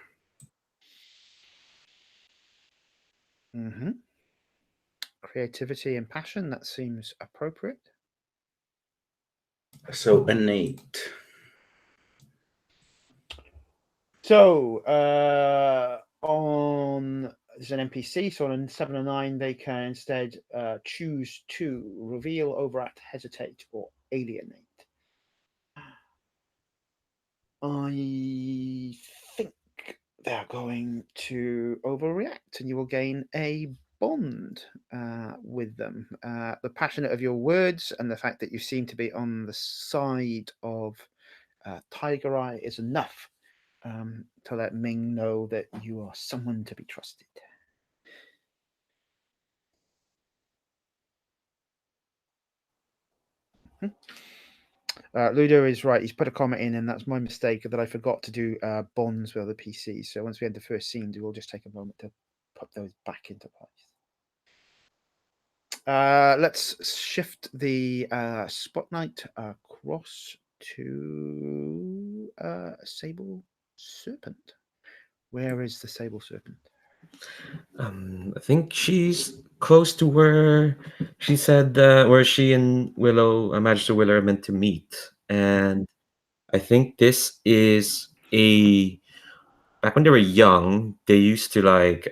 Mm-hmm. Creativity and passion. That seems appropriate. So an 8. So on there's an NPC, so on 7 or 9, they can instead choose to reveal, overact, hesitate, or alienate. I think they're going to overreact, and you will gain a bond with them. The passionate of your words and the fact that you seem to be on the side of Tigereye is enough to let Ming know that you are someone to be trusted. Ludo is right. He's put a comment in, and that's my mistake that I forgot to do bonds with other PCs. So once we end the first scene, we'll just take a moment to put those back into place. Let's shift the spotlight across to Sable Serpent. Where is the Sable Serpent? I think she's close to where she said where she and Willow, Magister Willow, are meant to meet, and I think this is back when they were young, they used to like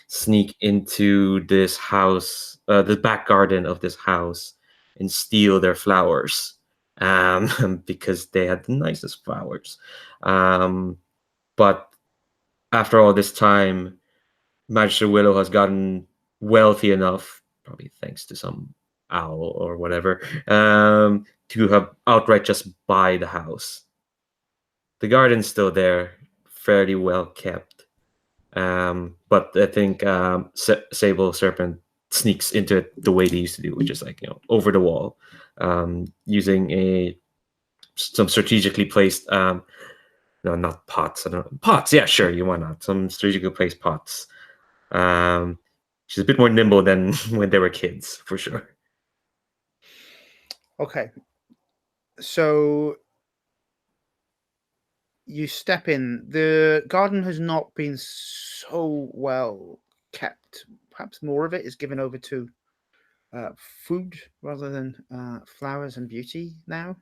sneak into this house, the back garden of this house, and steal their flowers, because they had the nicest flowers. But after all this time, Magister Willow has gotten wealthy enough, probably thanks to some owl or whatever, to have outright just buy the house. The garden's still there, fairly well kept. But I think Sable Serpent sneaks into it the way they used to do, which is like, over the wall, using some strategically placed no, not pots. I don't know. Pots, yeah, sure, you why not? Some strategically placed pots. She's a bit more nimble than when they were kids, for sure. Okay. So you step in. The garden has not been so well kept. Perhaps more of it is given over to food rather than flowers and beauty now.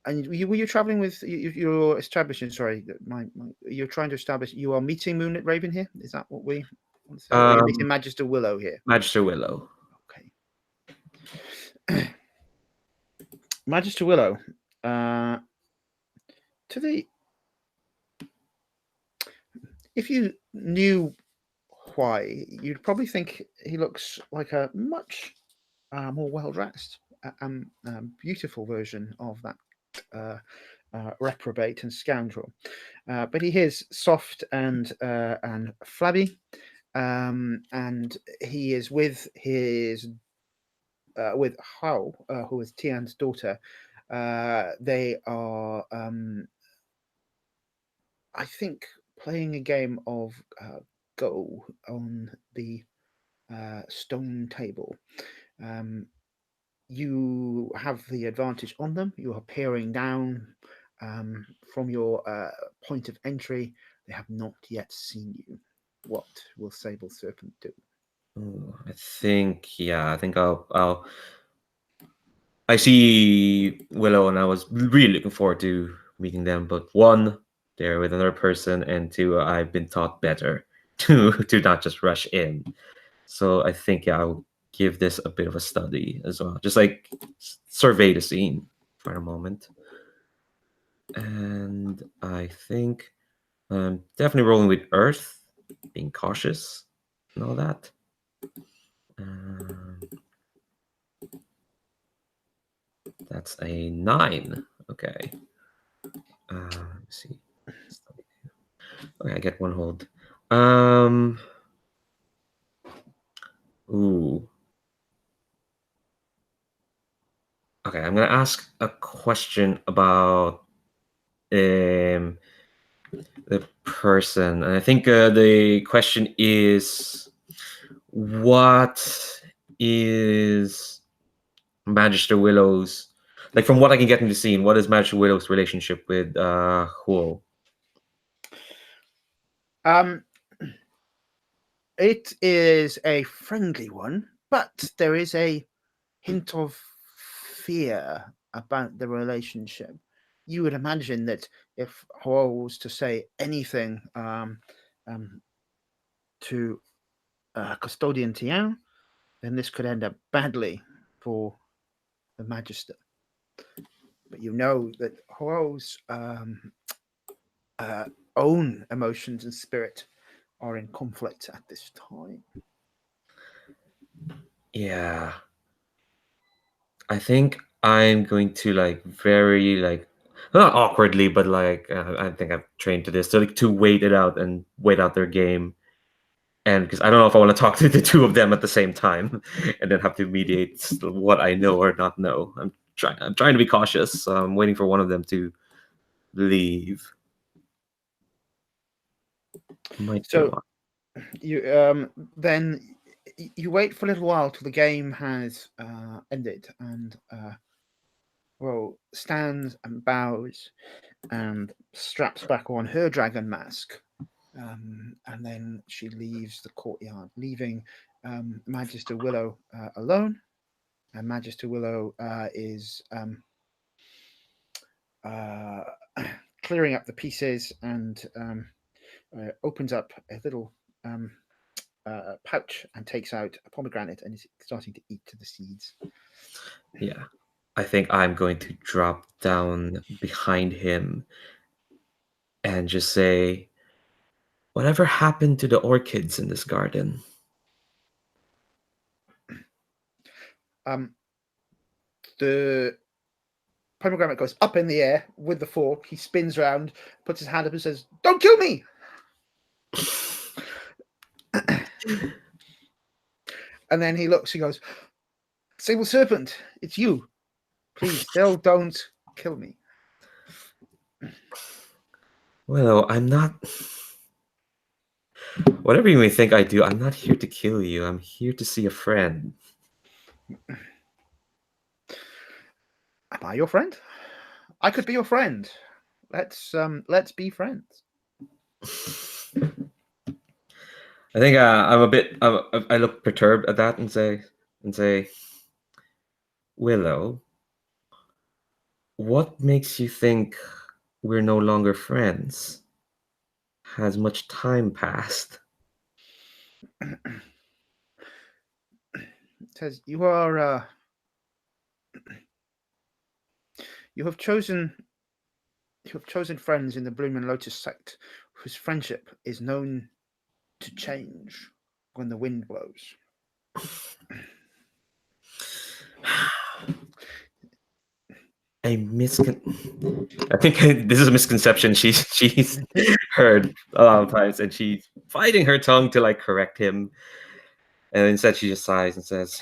And were you traveling with you're establishing? Sorry, you're trying to establish. You are meeting Moonlit Raven here. Is that what we want to say? Or you're meeting Magister Willow here. Magister Willow. Okay. Magister Willow. If you knew why, you'd probably think he looks like a much more well-dressed and beautiful version of that reprobate and scoundrel. But he is soft and flabby, and he is with his with Hao, who is Tian's daughter. They are, I think, playing a game of Go on the stone table. You have the advantage on them. You are peering down from your point of entry. They have not yet seen you. What will Sable Serpent do? I think I see Willow, and I was really looking forward to meeting them. But one, they're with another person, and two, I've been taught better to not just rush in. So I think I'll give this a bit of a study as well, just like survey the scene for a moment. And I think I'm definitely rolling with Earth, being cautious and all that. That's a 9. Okay. Let's see. Okay, I get one hold. Ooh. Okay, I'm gonna ask a question about the person, and I think the question is, what is Magister Willow's, like, from what I can get in the scene, what is Magister Willow's relationship with Huo? It is a friendly one, but there is a hint of fear about the relationship. You would imagine that if Huo was to say anything to Custodian Tian, then this could end up badly for the Magister. But you know that Huo's own emotions and spirit are in conflict at this time. Yeah. I think I'm going to very not awkwardly, but I think I've trained to this, to wait it out and wait out their game. And because I don't know if I want to talk to the two of them at the same time, and then have to mediate what I know or not know. I'm trying to be cautious. So I'm waiting for one of them to leave. Might be a So while. you then you wait for a little while till the game has ended, and well, stands and bows and straps back on her dragon mask, and then she leaves the courtyard, leaving Magister Willow alone. And Magister Willow is clearing up the pieces and opens up a little pouch and takes out a pomegranate and is starting to eat the seeds. Yeah. I think I'm going to drop down behind him and just say, whatever happened to the orchids in this garden? The pomegranate goes up in the air with the fork. He spins around, puts his hand up and says, "Don't kill me!" And then he looks and goes, "Sable Serpent, it's you. Please, still don't kill me." Well, I'm not. Whatever you may think I do, I'm not here to kill you. I'm here to see a friend. Am I your friend? I could be your friend. Let's be friends. I think I'm a bit. I look perturbed at that and say, Willow, what makes you think we're no longer friends? Has much time passed? It says you are. You have chosen friends in the Blooming Lotus sect, whose friendship is known to change when the wind blows. I think this is a misconception she's heard a lot of times, and she's fighting her tongue to like correct him, and instead she just sighs and says,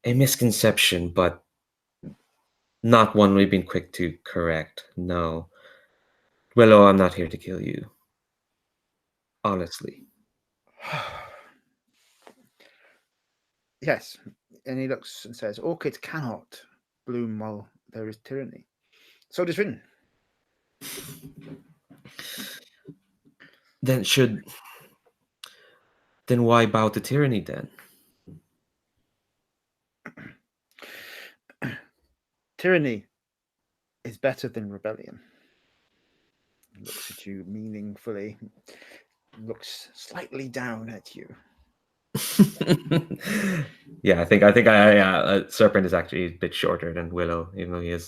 "A misconception, but not one we've been quick to correct. No, Willow, I'm not here to kill you. Honestly." Yes, and he looks and says, "Orchids cannot bloom while there is tyranny. So it is written." Then why bow to tyranny then? Tyranny is better than rebellion. He looks at you meaningfully, looks slightly down at you. Yeah, I think Serpent is actually a bit shorter than Willow, even though he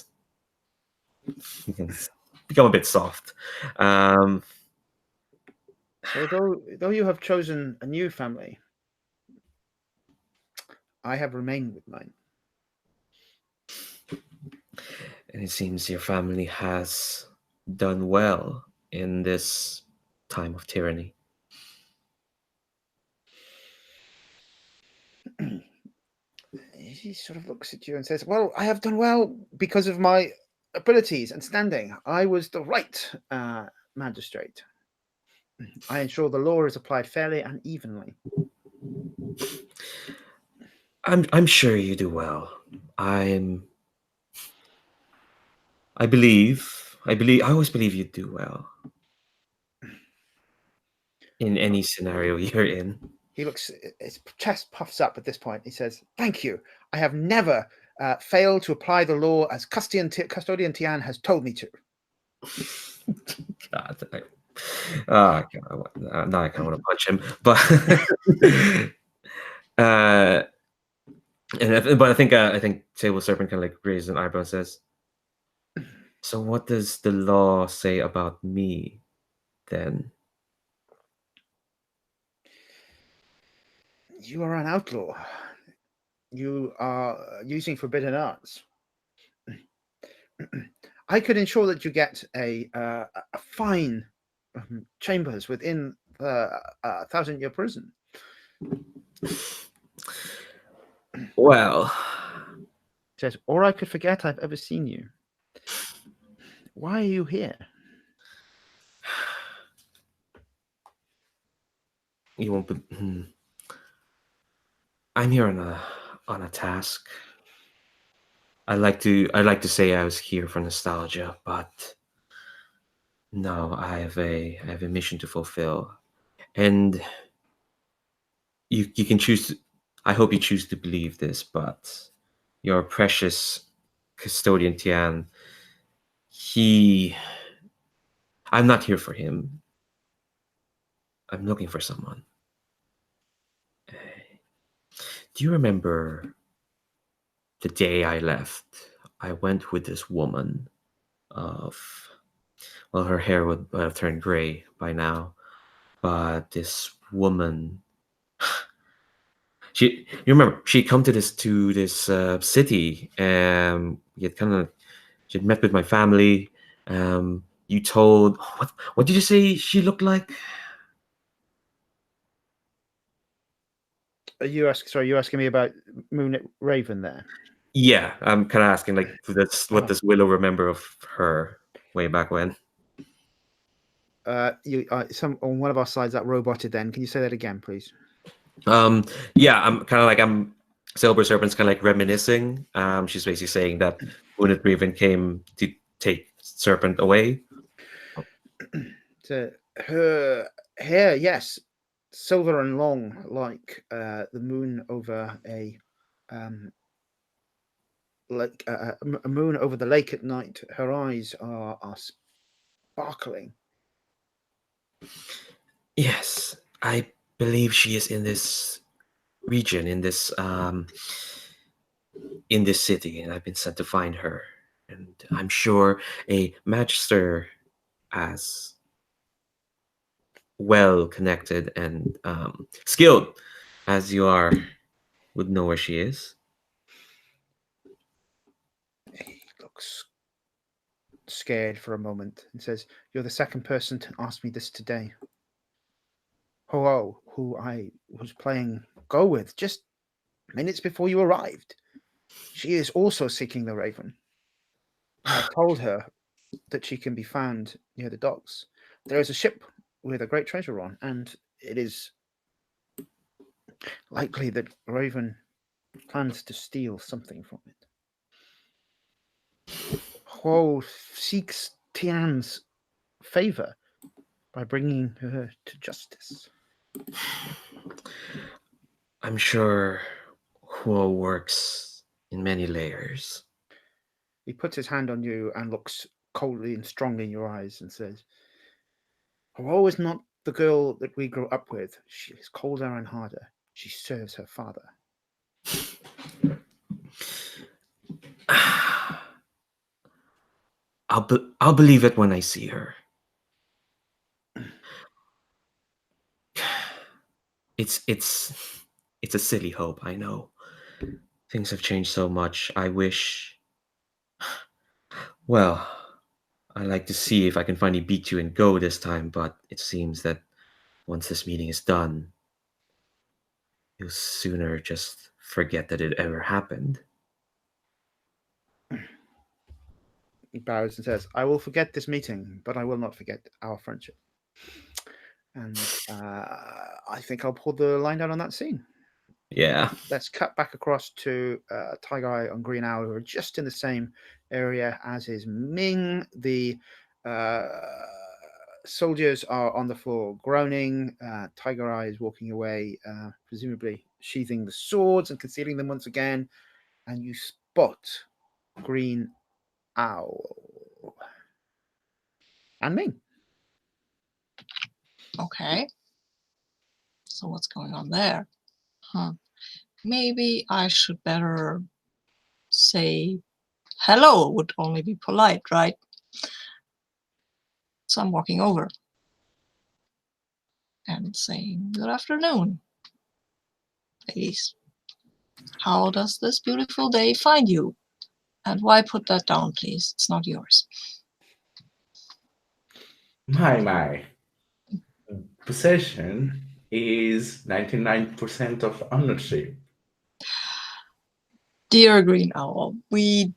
can become a bit soft. So though you have chosen a new family, I have remained with mine. And it seems your family has done well in this time of tyranny. He sort of looks at you and says, "Well, I have done well because of my abilities and standing. I was the right magistrate. I ensure the law is applied fairly and evenly." I'm sure you do well. I always believe you do well in any scenario you're in. He looks, his chest puffs up at this point. He says, "Thank you. I have never failed to apply the law as Custodian Tian has told me to." God, now I kind of want to punch him, but but I think Sable Serpent kind of like raises an eyebrow and says, "So what does the law say about me, then?" "You are an outlaw. You are using forbidden arts. I could ensure that you get a fine chambers within the 1,000-year prison. Well, He says, or I could forget I've ever seen you. Why are you here? you won't. I'm here on a task. I like to say I was here for nostalgia, but no, I have a mission to fulfill, and you can choose. I hope you choose to believe this, but your precious custodian Tian, I'm not here for him. I'm looking for someone. Do you remember the day I left? I went with this woman her hair would have turned gray by now, but this woman, you remember, she'd come to this city, and she'd met with my family. You told, what did you say she looked like? You're asking me about Moon Raven there? Yeah, I'm kind of asking, like, what does Willow remember of her way back when? Some on one of our slides that roboted. Then can you say that again, please? Yeah, I'm Sable Serpent's kind of like reminiscing. She's basically saying that Moon Raven came to take Serpent away. Her hair, yes, silver and long, like the moon over a moon over the lake at night. Her eyes are sparkling. Yes, I believe she is in this region, in this city, and I've been sent to find her. And I'm sure a magister as well connected and skilled as you are would know where she is. He looks scared for a moment and says, "You're the second person to ask me this today. Ho, who I was playing Go with just minutes before you arrived. She is also seeking the Raven. I told her that she can be found near the docks. There is a ship with a great treasure on, and it is likely that Raven plans to steal something from it. Ho seeks Tian's favor by bringing her to justice." I'm sure Huo works in many layers. He puts his hand on you and looks coldly and strongly in your eyes and says, "Huo is not the girl that we grew up with. She is colder and harder. She serves her father." I'll believe it when I see her. It's a silly hope, I know. Things have changed so much. I wish. Well, I'd like to see if I can finally beat you and go this time, but it seems that once this meeting is done, you'll sooner just forget that it ever happened. He bows and says, "I will forget this meeting, but I will not forget our friendship." And I think I'll pull the line down on that scene. Yeah. Let's cut back across to Tigereye and Green Owl, who are just in the same area as is Ming. The soldiers are on the floor groaning. Tigereye is walking away, presumably sheathing the swords and concealing them once again. And you spot Green Owl and Ming. Okay. So what's going on there? Maybe I should better say hello would only be polite, right? So I'm walking over and saying, "Good afternoon, ladies. How does this beautiful day find you? And why put that down, please? It's not yours." My. Possession is 99% of ownership. Dear Green Owl, we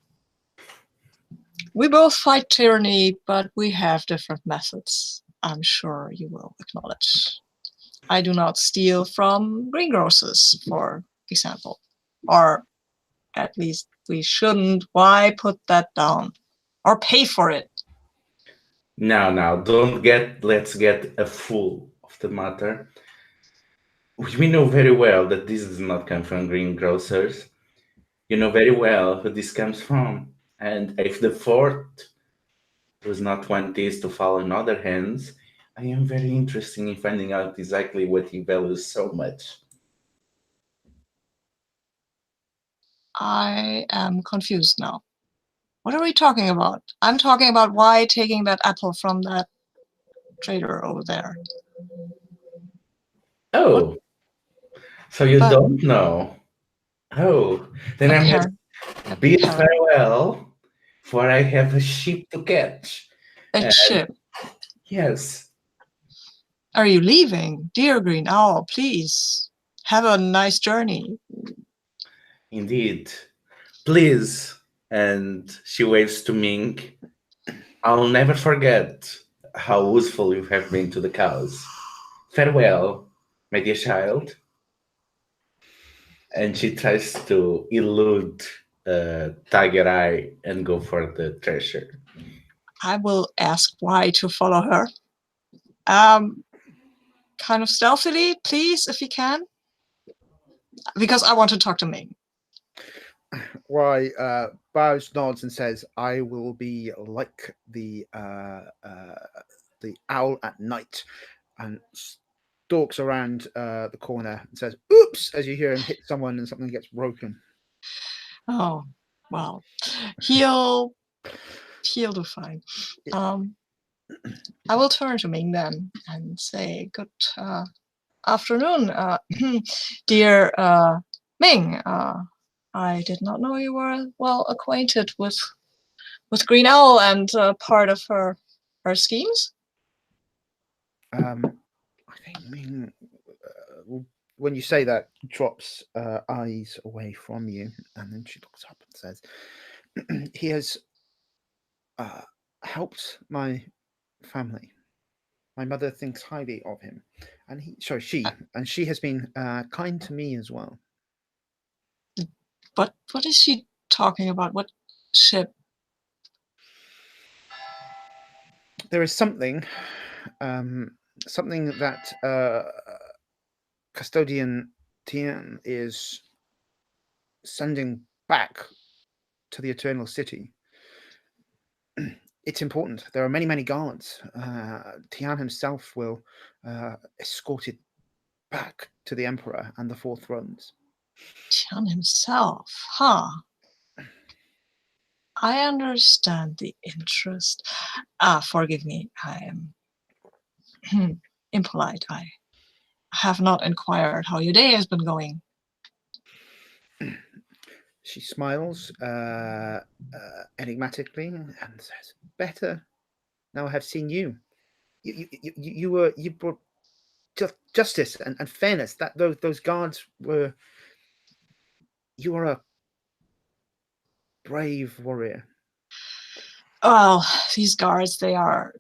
both fight tyranny, but we have different methods. I'm sure you will acknowledge. I do not steal from greengrocers, for example. Or at least we shouldn't. Why put that down? Or pay for it. Now, let's get a full of the matter. We know very well that this does not come from greengrocers. You know very well who this comes from. And if the fort does not want this to fall in other hands, I am very interested in finding out exactly what he values so much. I am confused now. What are we talking about? I'm talking about why taking that apple from that trader over there. Oh, so you But- don't know? Oh, then I must bid farewell, for I have a ship to catch. A ship? Yes. Are you leaving? Dear Green Owl, please. Have a nice journey. Indeed. Please. And she waves to Ming. I'll never forget how useful you have been to the cows. Farewell, my dear child. And she tries to elude Tigereye and go for the treasure. I will ask why to follow her. Kind of stealthily, please, if you can. Because I want to talk to Ming. Why bows, nods, and says, "I will be like the owl at night," and stalks around the corner and says, "Oops!" as you hear him hit someone and something gets broken. Oh, well, he'll do fine. I will turn to Ming then and say, "Good afternoon, dear Ming. I did not know you were well acquainted with Green Owl and part of her schemes." I think Ming, when you say that, drops eyes away from you, and then she looks up and says, "He has helped my family. My mother thinks highly of him, and she has been kind to me as well." But what is she talking about? What ship? There is something that Custodian Tian is sending back to the Eternal City. It's important. There are many, many guards. Tian himself will escort it back to the Emperor and the Four Thrones. Tian himself, huh? I understand the interest. Forgive me, I am impolite. I have not inquired how your day has been going. She smiles enigmatically and says, "Better. Now I have seen you. You brought justice and fairness. That those guards were. You are a brave warrior." Well, these guards, they are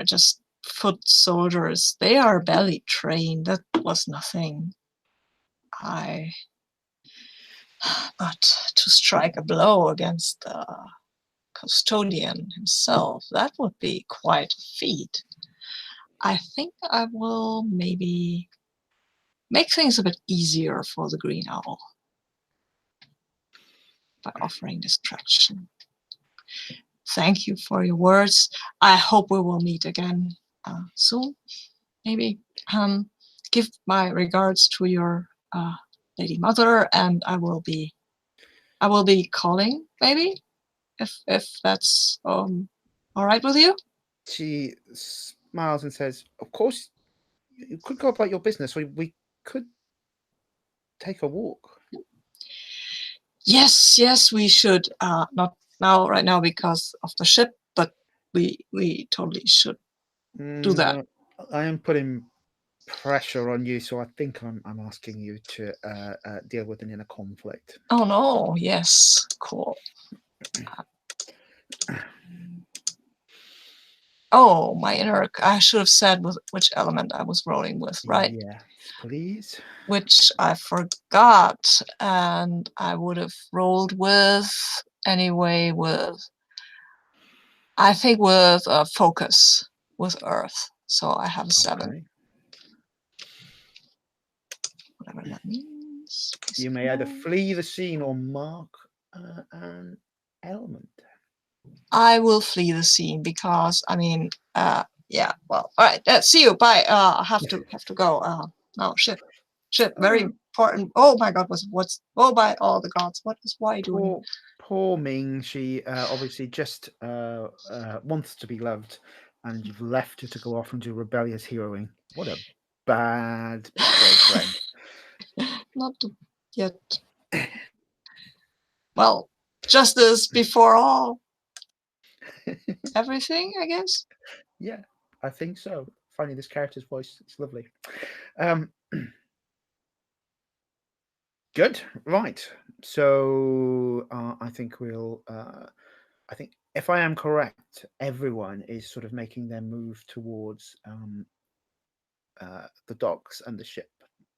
just foot soldiers. They are belly trained. That was nothing. But to strike a blow against the custodian himself, that would be quite a feat. I think I will maybe make things a bit easier for the Green Owl by offering distraction. Thank you for your words. I hope we will meet again soon. Maybe give my regards to your lady mother, and I will be calling, maybe, if that's all right with you. She smiles and says, "Of course, you could go about your business, or we could take a walk." Yes, we should. Not now, right now, because of the ship, but we totally should do that. I am putting pressure on you, so I think I'm asking you to deal with an inner conflict. Oh no, yes, cool. Oh, my inner, I should have said with which element I was rolling with, right? Yes, please. Which I forgot, and I would have rolled with, anyway, I think with focus, with Earth. So I have a 7. Okay. Whatever that means. You may either flee the scene or mark an element. I will flee the scene because, I mean, yeah, well, all right, see you, bye. I have to go. Oh, shit, very important. Oh my God, what's, oh, by all the gods, what is Y doing? Poor Ming, she obviously just wants to be loved, and you've left her to go off and do rebellious heroing. What a bad boyfriend. Not yet. Well, justice before all. Everything, I guess. Yeah, I think so. Finding this character's voice, it's lovely. Good, right. So I think we'll. I think if I am correct, everyone is sort of making their move towards the docks and the ship.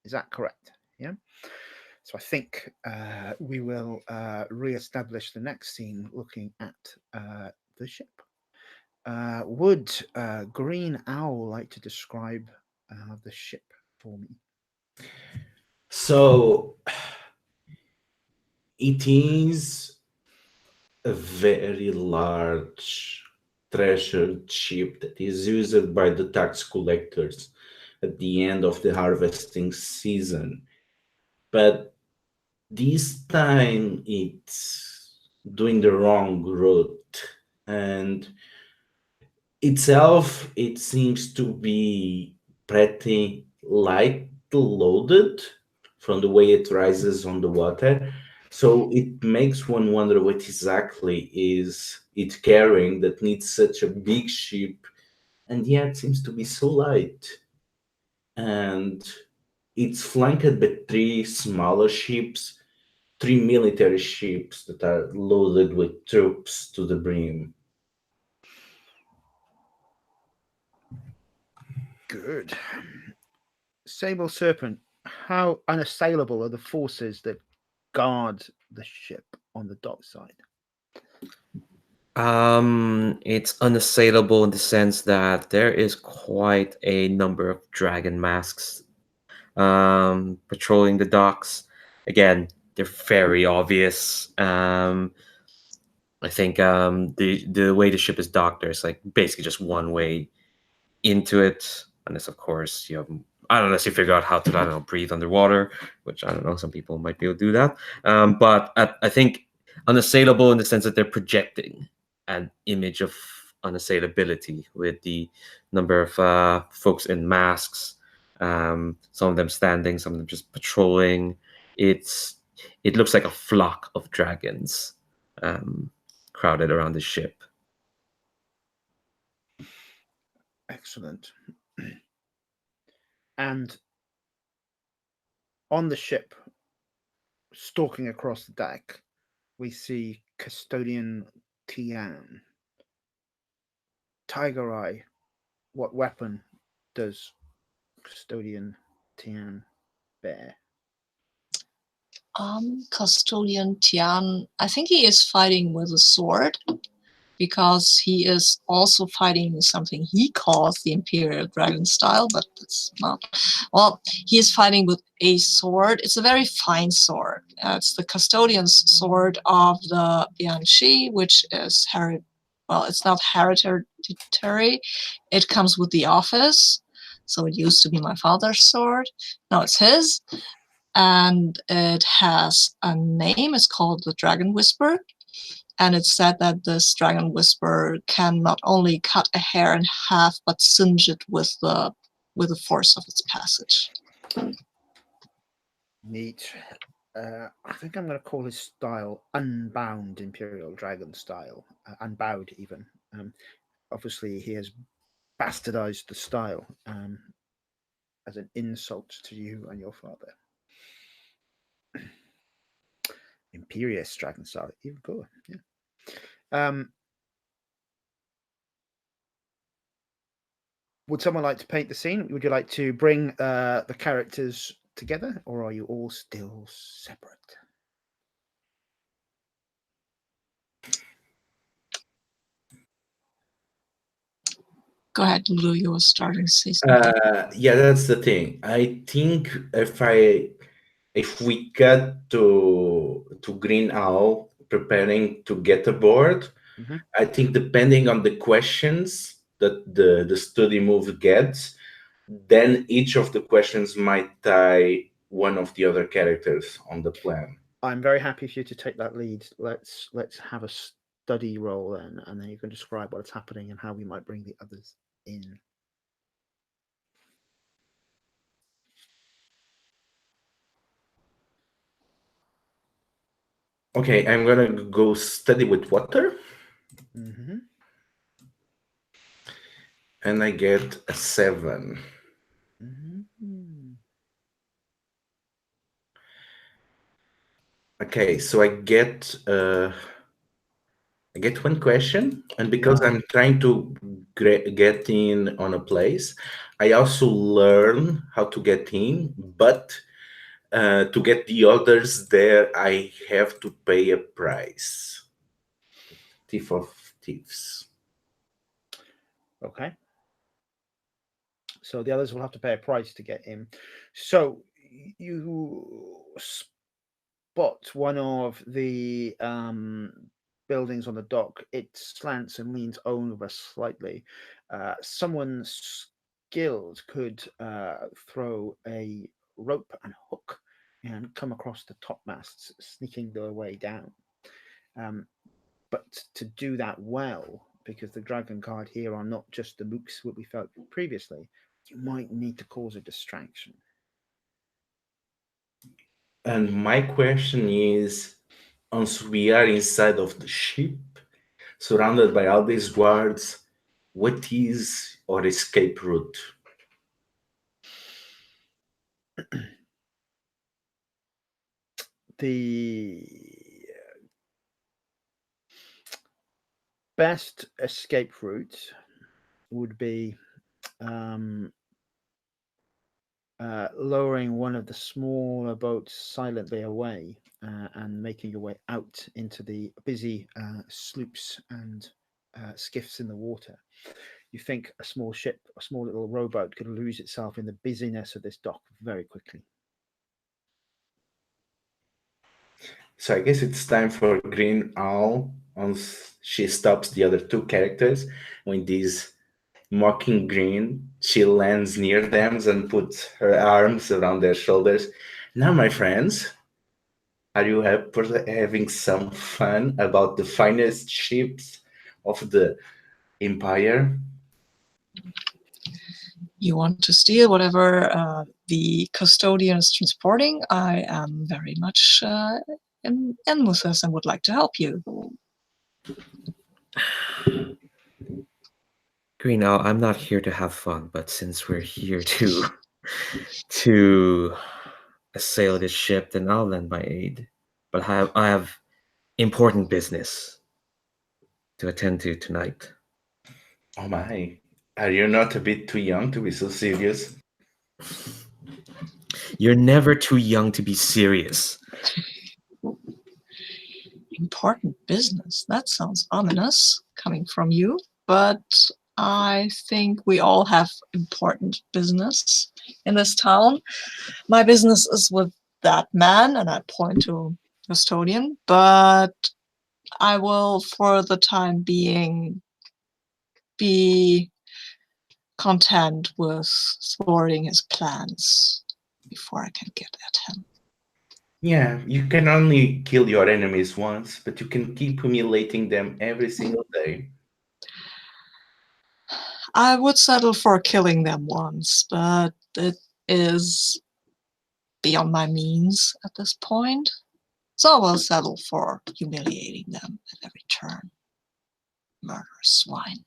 Is that correct? Yeah. So I think we will re-establish the next scene looking at the ship. Would Green Owl like to describe the ship for me? So it is a very large treasured ship that is used by the tax collectors at the end of the harvesting season. But this time it's doing the wrong route, and itself it seems to be pretty light loaded from the way it rises on the water. So it makes one wonder what exactly is it carrying that needs such a big ship, and yet seems to be so light. And it's flanked by 3 smaller ships, 3 military ships that are loaded with troops to the brim. Good. Sable Serpent, how unassailable are the forces that guard the ship on the dock side? It's unassailable in the sense that there is quite a number of dragon masks patrolling the docks. Again, they're very obvious. I think the way the ship is docked, there's like basically just one way into it, unless of course you have, I don't know, unless you figure out how to, I don't know, breathe underwater, which I don't know, some people might be able to do that. But I think unassailable in the sense that they're projecting an image of unassailability with the number of folks in masks, some of them standing, some of them just patrolling. It looks like a flock of dragons crowded around the ship. Excellent. And on the ship, stalking across the deck, we see Custodian Tian. Tigereye, what weapon does Custodian Tian bear? Custodian Tian, I think he is fighting with a sword, because he is also fighting something he calls the Imperial Dragon style, but it's not. Well, he is fighting with a sword. It's a very fine sword. It's the Custodian's sword of the Bianchi, which is well, it's not hereditary. It comes with the office. So it used to be my father's sword. Now it's his. And it has a name. It's called the Dragon Whisper. And it's said that this dragon whisperer can not only cut a hair in half, but singe it with the force of its passage. Neat. I think I'm going to call his style Unbound Imperial Dragon style. Unbowed, even. Obviously, he has bastardized the style. as an insult to you and your father. Imperious dragon style, even cooler. Yeah. Would someone like to paint the scene? Would you like to bring the characters together, or are you all still separate? Go ahead, Lulu. You were starting to say something. Yeah, that's the thing. I think if we cut to Green Owl preparing to get aboard, Mm-hmm. I think depending on the questions that the study move gets, then each of the questions might tie one of the other characters on the plan. I'm very happy for you to take that lead. Let's have a study roll then, and then you can describe what's happening and how we might bring the others in. Okay, I'm gonna go study with water, Mm-hmm. and I get a 7. Mm-hmm. Okay, so I get one question, and because Yeah. I'm trying to get in on a place, I also learn how to get in, but to get the others there, I have to pay a price. Thief of thieves. Okay. So the others will have to pay a price to get in. So you spot one of the buildings on the dock. It slants and leans over slightly. Someone skilled could throw a rope and hook and come across the topmasts, sneaking their way down. But to do that well, because the Dragon Guard here are not just the mooks that we felt previously, you might need to cause a distraction. And my question is, once we are inside of the ship, surrounded by all these guards, what is our escape route? The best escape route would be lowering one of the smaller boats silently away and making your way out into the busy sloops and skiffs in the water. You think a small ship, a small little rowboat, could lose itself in the busyness of this dock very quickly. So I guess it's time for Green Owl. Once she stops the other two characters, when this mocking Green, she lands near them and puts her arms around their shoulders. Now, my friends, are you having some fun about the finest ships of the Empire? You want to steal whatever the custodian is transporting? I am very much in with this and would like to help you. Green Owl, I'm not here to have fun, but since we're here to assail this ship, then I'll lend my aid. But I have important business to attend to tonight. Oh my, are you not a bit too young to be so serious? You're never too young to be serious. Important business. That sounds ominous coming from you, but I think we all have important business in this town. My business is with that man, and I point to Custodian, but I will, for the time being, be content with thwarting his plans before I can get at him. Yeah, you can only kill your enemies once, but you can keep humiliating them every single day. I would settle for killing them once, but it is beyond my means at this point. So I will settle for humiliating them at every turn. Murderous swine.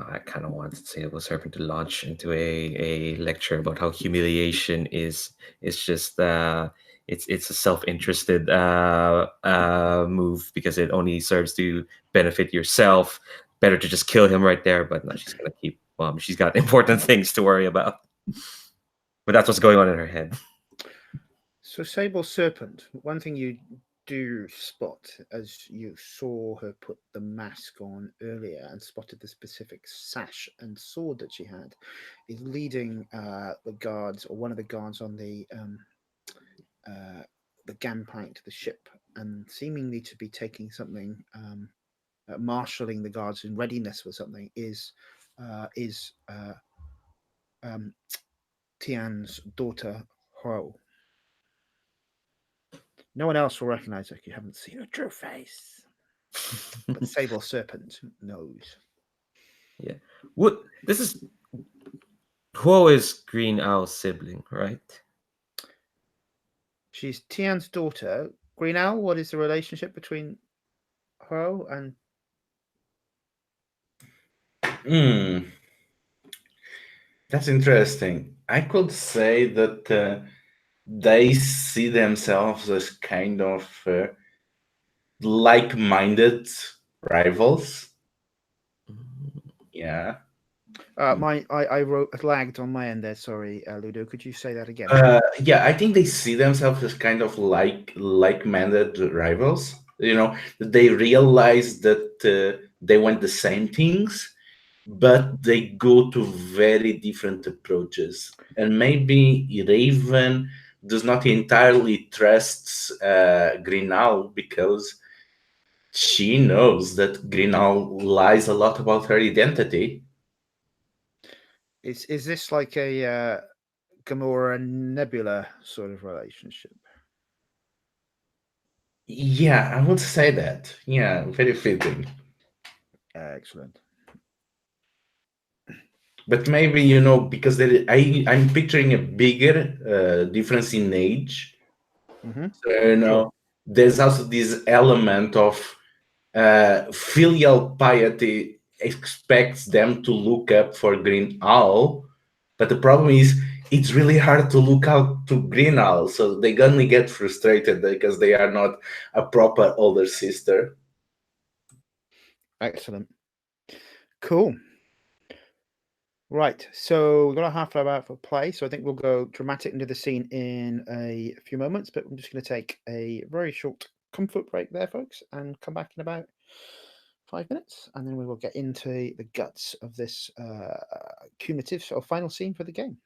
I kind of want wanted Sable Serpent to launch into a lecture about how humiliation is just it's a self-interested move because it only serves to benefit yourself. Better to just kill him right there, but no, she's gonna keep. She's got important things to worry about. But that's what's going on in her head. So, Sable Serpent, one thing you do spot as you saw her put the mask on earlier and spotted the specific sash and sword that she had, is leading the guards, or one of the guards on the gangplank to the ship, and seemingly to be taking something, marshalling the guards in readiness for something, is Tian's daughter, Ho. No one else will recognize her. You haven't seen her true face. But Sable Serpent knows. Yeah. What this is Huo is Green Owl's sibling, right? She's Tian's daughter. Green Owl, what is the relationship between Ho and... That's interesting. I could say that they see themselves as kind of like-minded rivals. Yeah. I wrote lagged on my end there. Sorry, Ludo. Could you say that again? Yeah, I think they see themselves as kind of like-minded rivals. You know, they realize that they want the same things, but they go to very different approaches. And maybe Raven does not entirely trust Green Owl because she knows that Green Owl lies a lot about her identity. Is this like a Gamora Nebula sort of relationship? Yeah, I would say that. Yeah, very fitting. Excellent. But maybe, because I'm picturing a bigger difference in age. Mm-hmm. So, Sure. there's also this element of filial piety expects them to look up for Green Owl, but the problem is it's really hard to look out to Green Owl, so they're gonna get frustrated because they are not a proper older sister. Excellent. Cool. Right, so we've got a half hour out for play, so I think we'll go dramatic into the scene in a few moments, but I'm just going to take a very short comfort break there, folks, and come back in about 5 minutes, and then we will get into the guts of this cumulative or final scene for the game.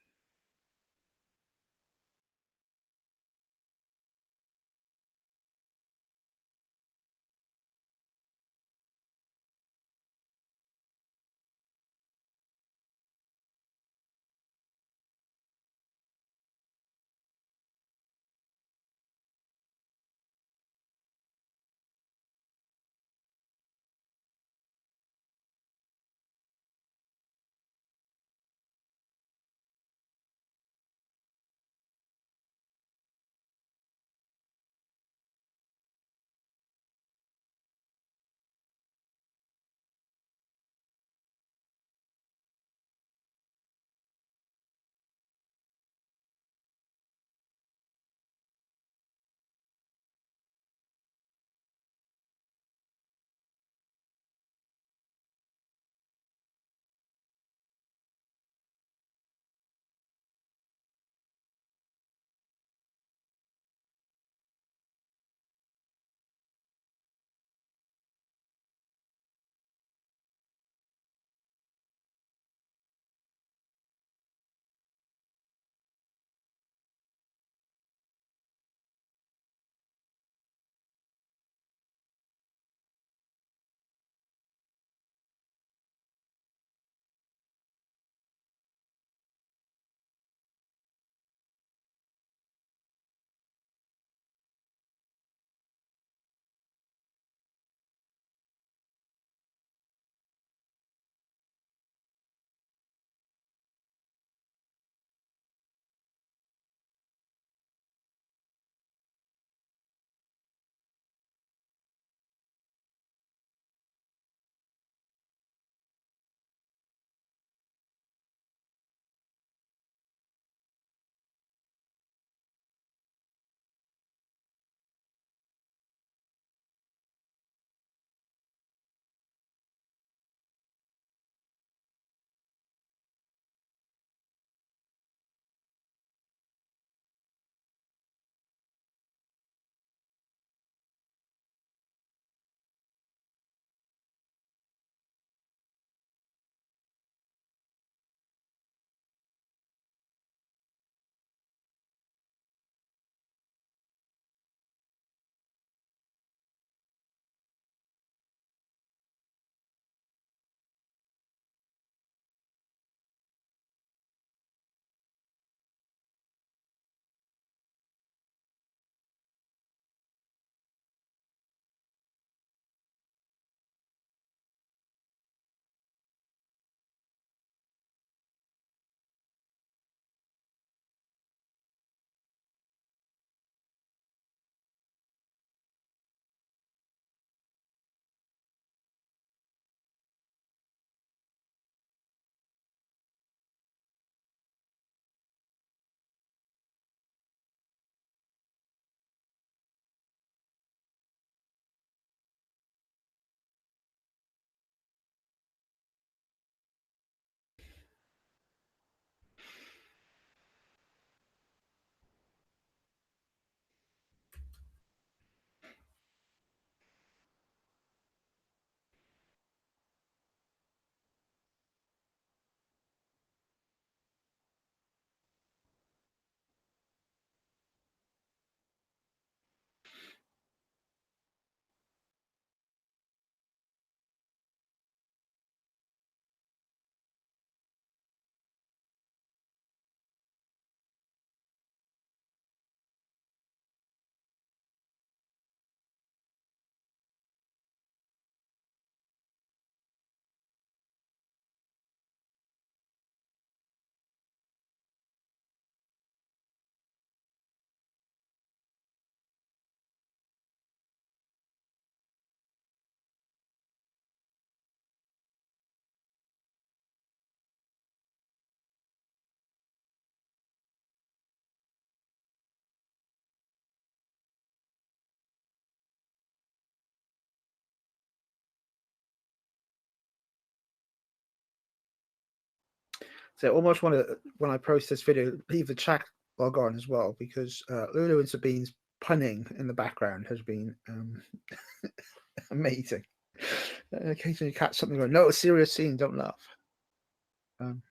So I almost want to, when I post this video, leave the chat log on as well, because Lulu and Sabine's punning in the background has been amazing. Occasionally catch something going, no, serious scene, don't laugh. Excellent.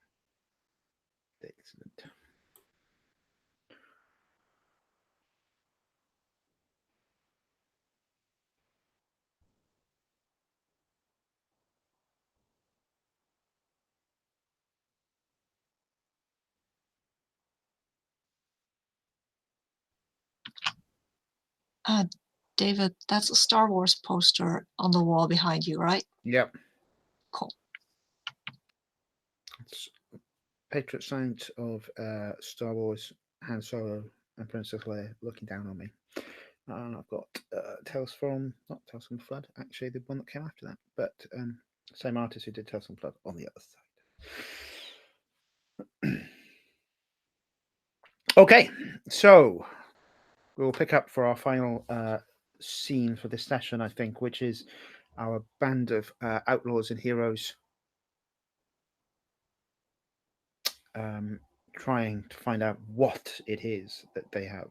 David, that's a Star Wars poster on the wall behind you, right? Yep. Cool. It's Patriot Saint of Star Wars, Han Solo, and Princess Leia looking down on me. And I've got not Tales from the Flood, actually, the one that came after that, but same artist who did Tales from the Flood on the other side. Okay, so we'll pick up for our final scene for this session, I think, which is our band of outlaws and heroes trying to find out what it is that they have,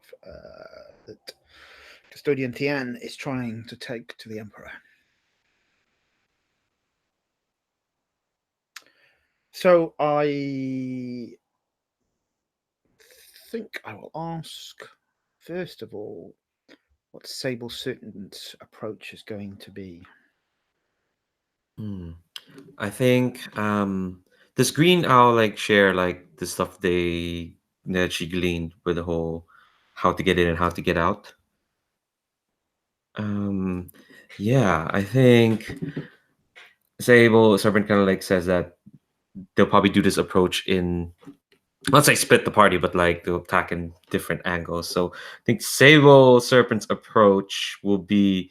that Custodian Tian is trying to take to the Emperor. So I think I will ask, first of all, what Sable Serpent's approach is going to be. I think does Green Owl like share like the stuff that she gleaned with the whole how to get in and how to get out? Yeah, I think Sable Serpent kind of like says that they'll probably do this approach in, let's say, split the party, but like they'll attack in different angles. So I think Sable Serpent's approach will be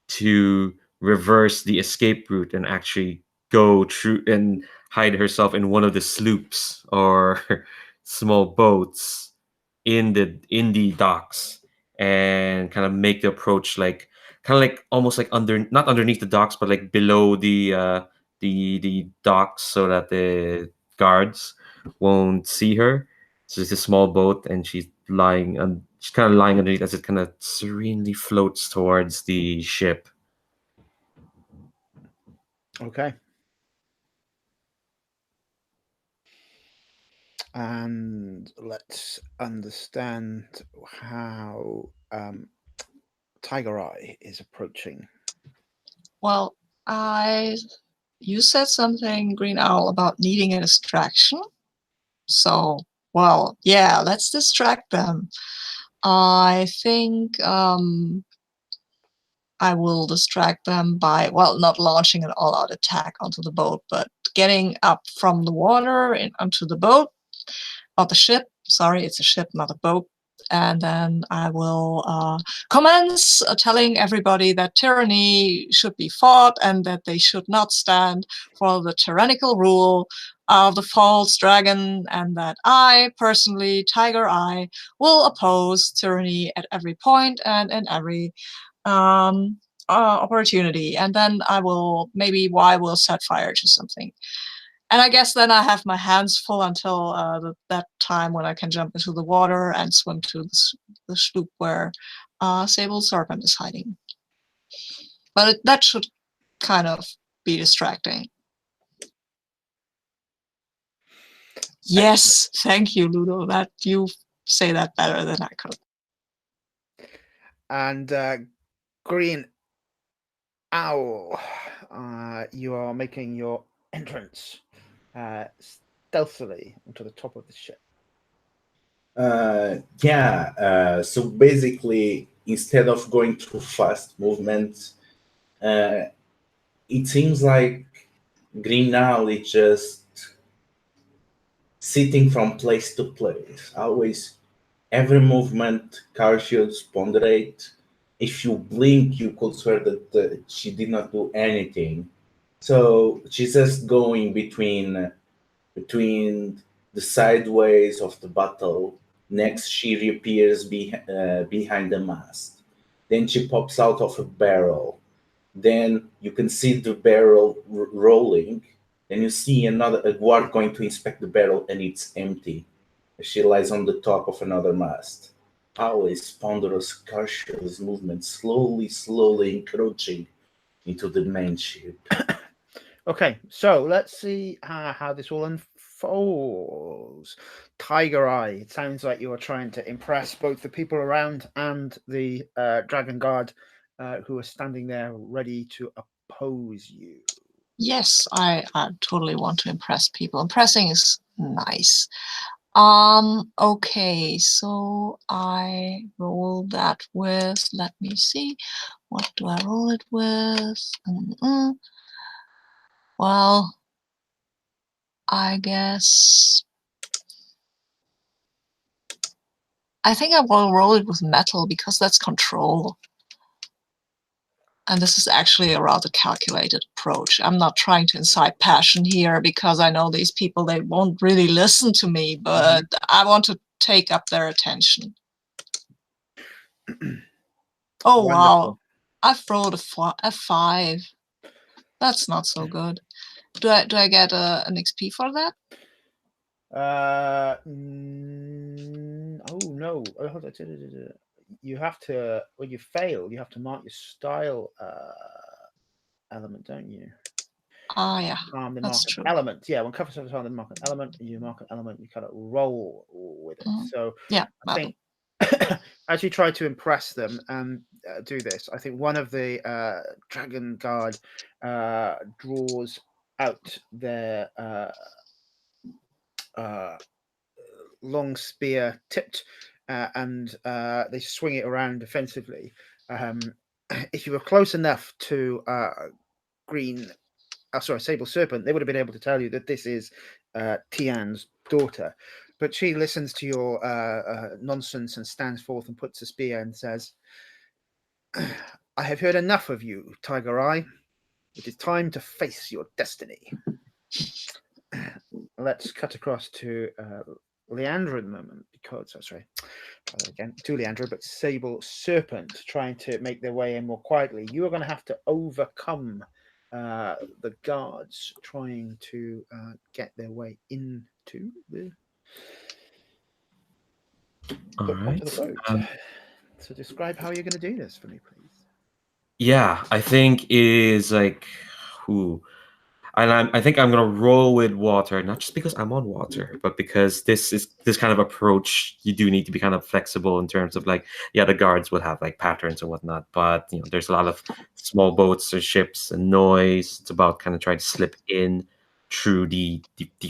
to reverse the escape route and actually go through and hide herself in one of the sloops or small boats in the docks, and kind of make the approach like kind of like almost like not underneath the docks, but like below the docks, so that the guards won't see her. So it's a small boat, and she's kind of lying underneath as it kind of serenely floats towards the ship. Okay. And let's understand how Tigereye is approaching. Well, you said something, Green Owl, about needing a distraction. So, well, yeah, let's distract them. I think I will distract them by, well, not launching an all-out attack onto the boat, but getting up from the water onto the boat, not the ship. Sorry, it's a ship, not a boat. And then I will commence telling everybody that tyranny should be fought and that they should not stand for the tyrannical rule of the false dragon, and that I, personally, Tigereye, will oppose tyranny at every point and in every opportunity. And then I will set fire to something. And I guess then I have my hands full until that time when I can jump into the water and swim to the sloop where Sable Serpent is hiding. But that should kind of be distracting. Yes, thank you, Ludo. That you say that better than I could. And Green Owl, you are making your entrance stealthily onto the top of the ship. So basically, instead of going through fast movements, it seems like Green Owl is just sitting from place to place. Always, every movement, cautious, ponderate. If you blink, you could swear that she did not do anything. So she's just going between the sideways of the battle. Next, she reappears behind the mast. Then she pops out of a barrel. Then you can see the barrel rolling. Then you see a guard going to inspect the barrel, and it's empty. She lies on the top of another mast. Always ponderous, cautious movements, slowly encroaching into the main ship. Okay, so let's see how this all unfolds. Tigereye, it sounds like you are trying to impress both the people around and the Dragon Guard who are standing there ready to oppose you. Yes, I totally want to impress people. Impressing is nice. Okay, so I roll that with, let me see, what do I roll it with? Well, I guess I think I will roll it with metal because that's control. And this is actually a rather calculated approach. I'm not trying to incite passion here because I know these people, they won't really listen to me, but I want to take up their attention. Oh, Wonderful. wow. I've rolled a 5. That's not so good. Do I get an XP for that? Oh no! You have to, when you fail, you have to mark your style element, don't you? Yeah, The that's mark true. Element. Yeah, when cover surface on the mark an element, you mark an element, you kind of roll with it. So yeah, I think as you try to impress them and do this, I think one of the Dragon Guard draws out their long spear tipped, and they swing it around defensively. If you were close enough to Sable Serpent, they would have been able to tell you that this is Tian's daughter. But she listens to your nonsense and stands forth and puts a spear and says, I have heard enough of you, Tigereye. It is time to face your destiny. Let's cut across to Leandra at the moment, because to Leandra, but Sable Serpent trying to make their way in more quietly. You are going to have to overcome the guards trying to get their way into the onto the boat. So describe how you're going to do this for me, please. Yeah, I think is like who. And I think I'm gonna roll with water, not just because I'm on water, but because this kind of approach, you do need to be kind of flexible in terms of like, yeah, the guards would have like patterns and whatnot, but there's a lot of small boats or ships and noise. It's about kind of trying to slip in through the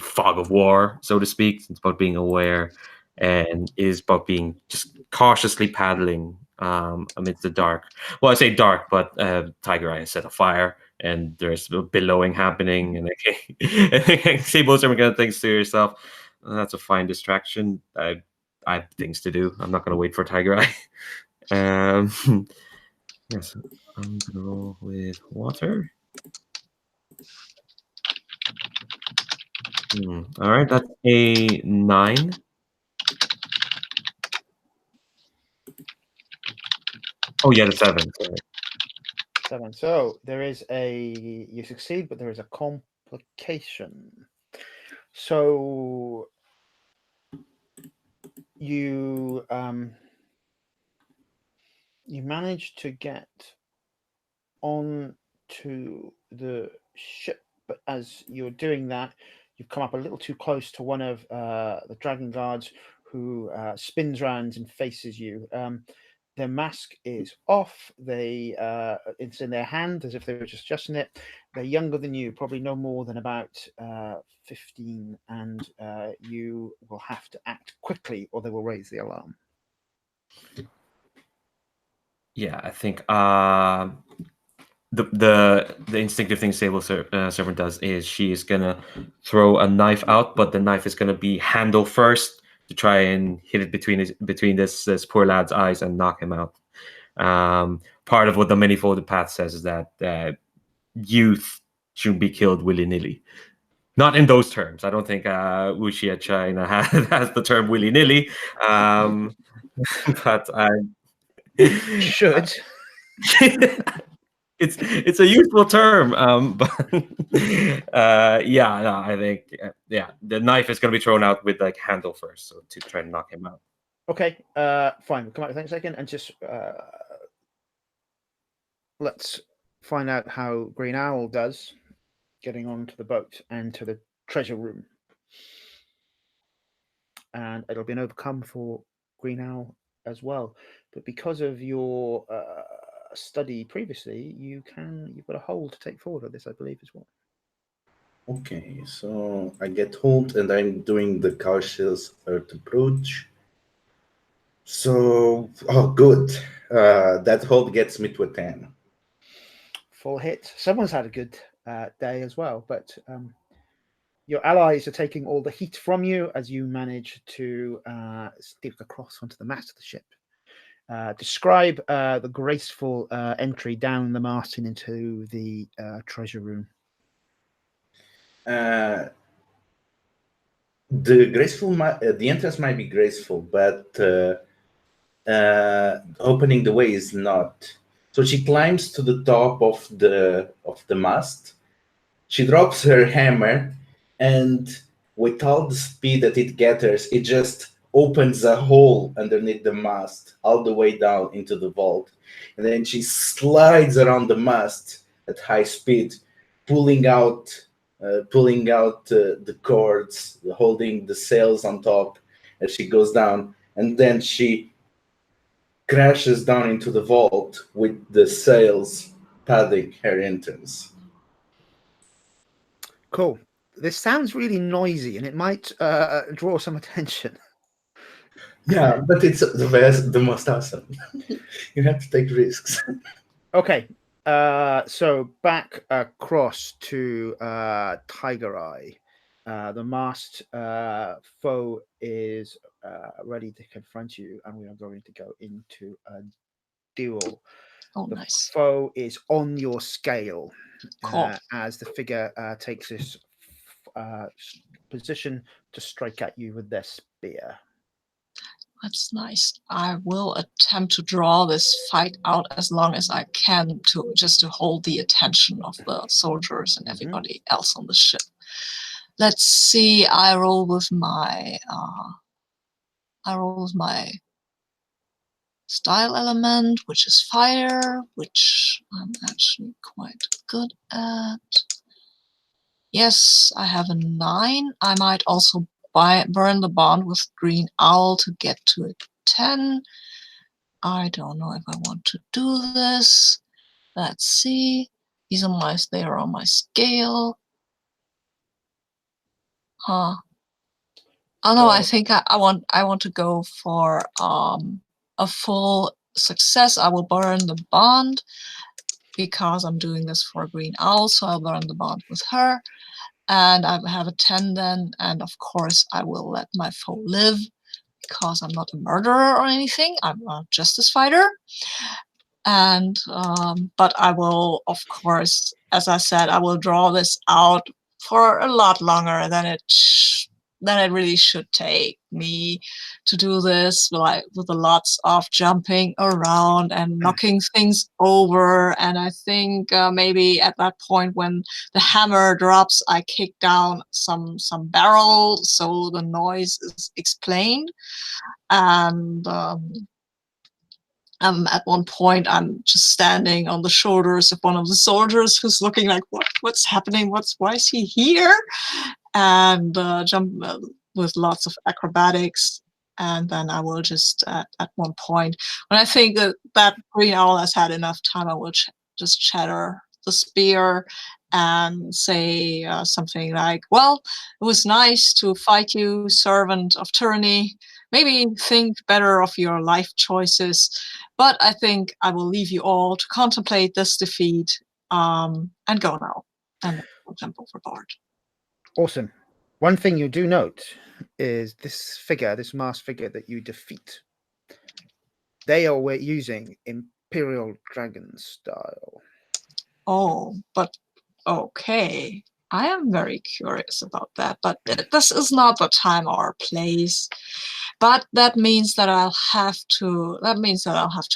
fog of war, so to speak. It's about being aware, and it is about being just cautiously paddling amidst the dark. Well, I say dark, but Tigereye has set a fire and there's billowing happening, and Sable Serpent kind of thinks to yourself, that's a fine distraction. I have things to do. I'm not going to wait for Tigereye. Yes, I'm going to roll with water. All right, that's a 9. Oh yeah, the 7. Sorry. 7. So there is you succeed, but there is a complication. So you manage to get on to the ship, but as you're doing that, you've come up a little too close to one of the Dragon Guards, who spins round and faces you. Their mask is off. It's in their hand as if they were just adjusting it. They're younger than you, probably no more than about 15, and you will have to act quickly, or they will raise the alarm. Yeah, I think the instinctive thing Sable Serpent does is she is gonna throw a knife out, but the knife is gonna be handle first to try and hit it between this poor lad's eyes and knock him out. Part of what the Many-Folded Path says is that youth shouldn't be killed willy-nilly. Not in those terms. I don't think Wuxia China has the term willy-nilly, but I should. it's a useful term, but yeah, no, I think the knife is going to be thrown out with like handle first, so to try and knock him out. Okay, fine. We'll come back to that in a second, and just let's find out how Green Owl does getting onto the boat and to the treasure room. And it'll be an overcome for Green Owl as well. But because of your study previously, you've got a hold to take forward on this, I believe, as well. Okay, so I get hold and I'm doing the cautious earth approach. So, oh, good. That hold gets me to a 10. Full hit. Someone's had a good day as well, but your allies are taking all the heat from you as you manage to stick across onto the mast of the ship. Describe the graceful entry down the mast and into the treasure room. The entrance might be graceful, but opening the way is not. So she climbs to the top of the mast. She drops her hammer, and with all the speed that it gathers, it just opens a hole underneath the mast, all the way down into the vault. And then she slides around the mast at high speed, pulling out the cords, holding the sails on top as she goes down. And then she crashes down into the vault with the sails padding her entrance. Cool. This sounds really noisy, and it might draw some attention. Yeah, but it's the most awesome. You have to take risks. Okay. So back across to Tigereye. The masked foe is ready to confront you, and we are going to go into a duel. Oh, The nice. foe is on your scale Cool. as the figure takes this position to strike at you with their spear. That's nice. I will attempt to draw this fight out as long as I can to hold the attention of the soldiers and everybody else on the ship. Let's see. I roll with my style element, which is fire, which I'm actually quite good at. Yes, I have a 9. I might also burn the bond with Green Owl to get to a 10. I don't know if I want to do this. Let's see. They are on my scale. Huh. Oh no, I think I want to go for a full success. I will burn the bond because I'm doing this for Green Owl, so I'll burn the bond with her. And I have a 10 then, and of course I will let my foe live because I'm not a murderer or anything. I'm a justice fighter. And but I will, of course, as I said, I will draw this out for a lot longer than it really should take me to do this, like with lots of jumping around and knocking things over. And I think maybe at that point when the hammer drops, I kick down some barrel so the noise is explained. And at one point, I'm just standing on the shoulders of one of the soldiers who's looking like, what's happening? Why is he here? And jump with lots of acrobatics. And then I will just, at one point, when I think that Green Owl has had enough time, I will just chatter the spear and say something like, well, it was nice to fight you, servant of tyranny. Maybe think better of your life choices. But I think I will leave you all to contemplate this defeat and go now. And we'll jump overboard. Awesome. One thing you do note is this masked figure that you defeat. They are using Imperial Dragon style. Oh, but okay. I am very curious about that, but this is not the time or place. But that means that I'll have to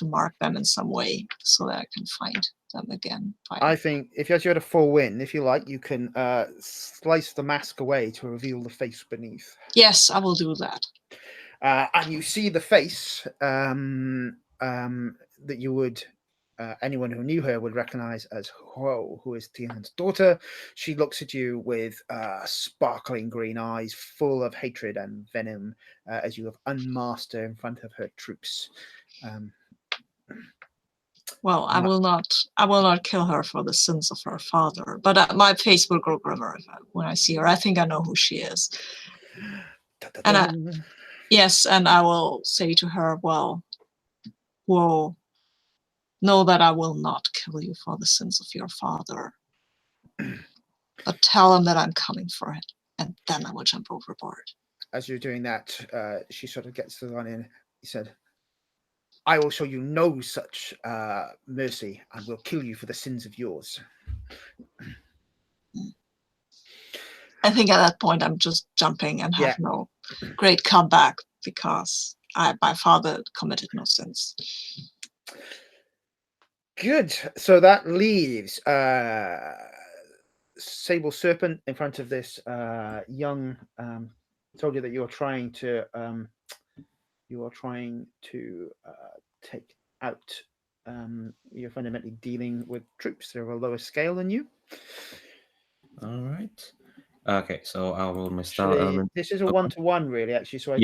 mark them in some way so that I can find them again. I think if you had a full win, if you like, you can slice the mask away to reveal the face beneath. Yes, I will do that. And you see the face that you would, anyone who knew her would recognize as Huo, who is Tian's daughter. She looks at you with sparkling green eyes, full of hatred and venom, as you have unmasked her in front of her troops. Well, I will not kill her for the sins of her father, but my face will grow grimmer when I see her. I think I know who she is. And and I will say to her, well, whoa, know that I will not kill you for the sins of your father. But tell him that I'm coming for it, and then I will jump overboard. As you're doing that, she sort of gets the line in. He said, I will show you no such mercy and will kill you for the sins of yours. I think at that point I'm just jumping and have no great comeback because my father committed no sins. Good. So that leaves Sable Serpent in front of this young soldier that you're trying to take out. You're fundamentally dealing with troops that are a lower scale than you. All right. Okay, so I'll roll my style element. This is a 1-to-1, really, actually. So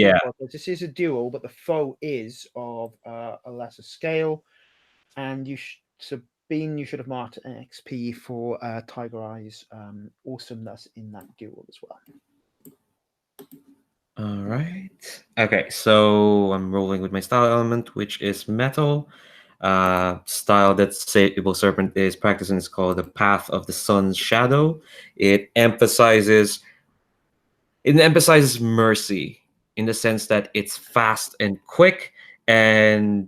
this is a duel, but the foe is of a lesser scale, and Sabine, you should have marked an XP for Tigereye's awesomeness in that duel as well. All right. Okay, so I'm rolling with my style element, which is metal. Style that Sable Serpent is practicing is called the Path of the Sun's Shadow. It emphasizes mercy in the sense that it's fast and quick and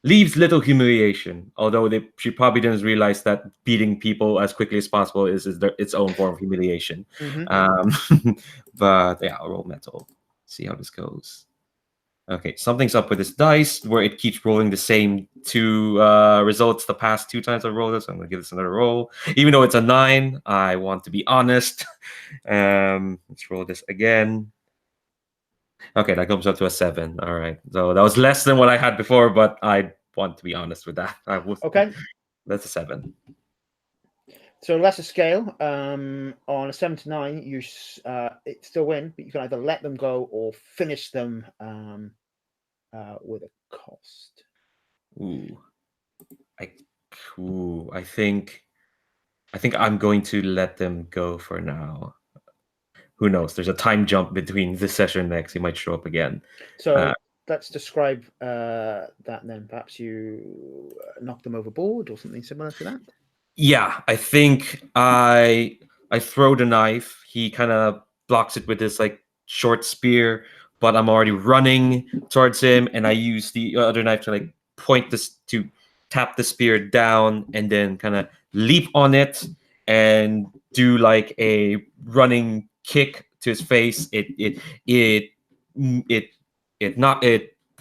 leaves little humiliation. Although she probably didn't realize that beating people as quickly as possible is its own form of humiliation. Mm-hmm. But yeah, I'll roll metal. See how this goes. Okay, something's up with this dice where it keeps rolling the same two results the past 2 times I rolled it, so I'm going to give this another roll. Even though it's a 9, I want to be honest. Let's roll this again. Okay, that comes up to a 7. All right, so that was less than what I had before, but I want to be honest with that. Okay. That's a 7. So lesser scale, on a 7 to 9, you it still win, but you can either let them go or finish them with a cost. I think I'm going to let them go for now. Who knows? There's a time jump between this session and next. He might show up again. So let's describe that then. Perhaps you knock them overboard or something similar to that. Yeah, I think I throw the knife. He kind of blocks it with this like short spear, but I'm already running towards him, and I use the other knife to like point this to tap the spear down, and then kind of leap on it and do like a running kick to his face. It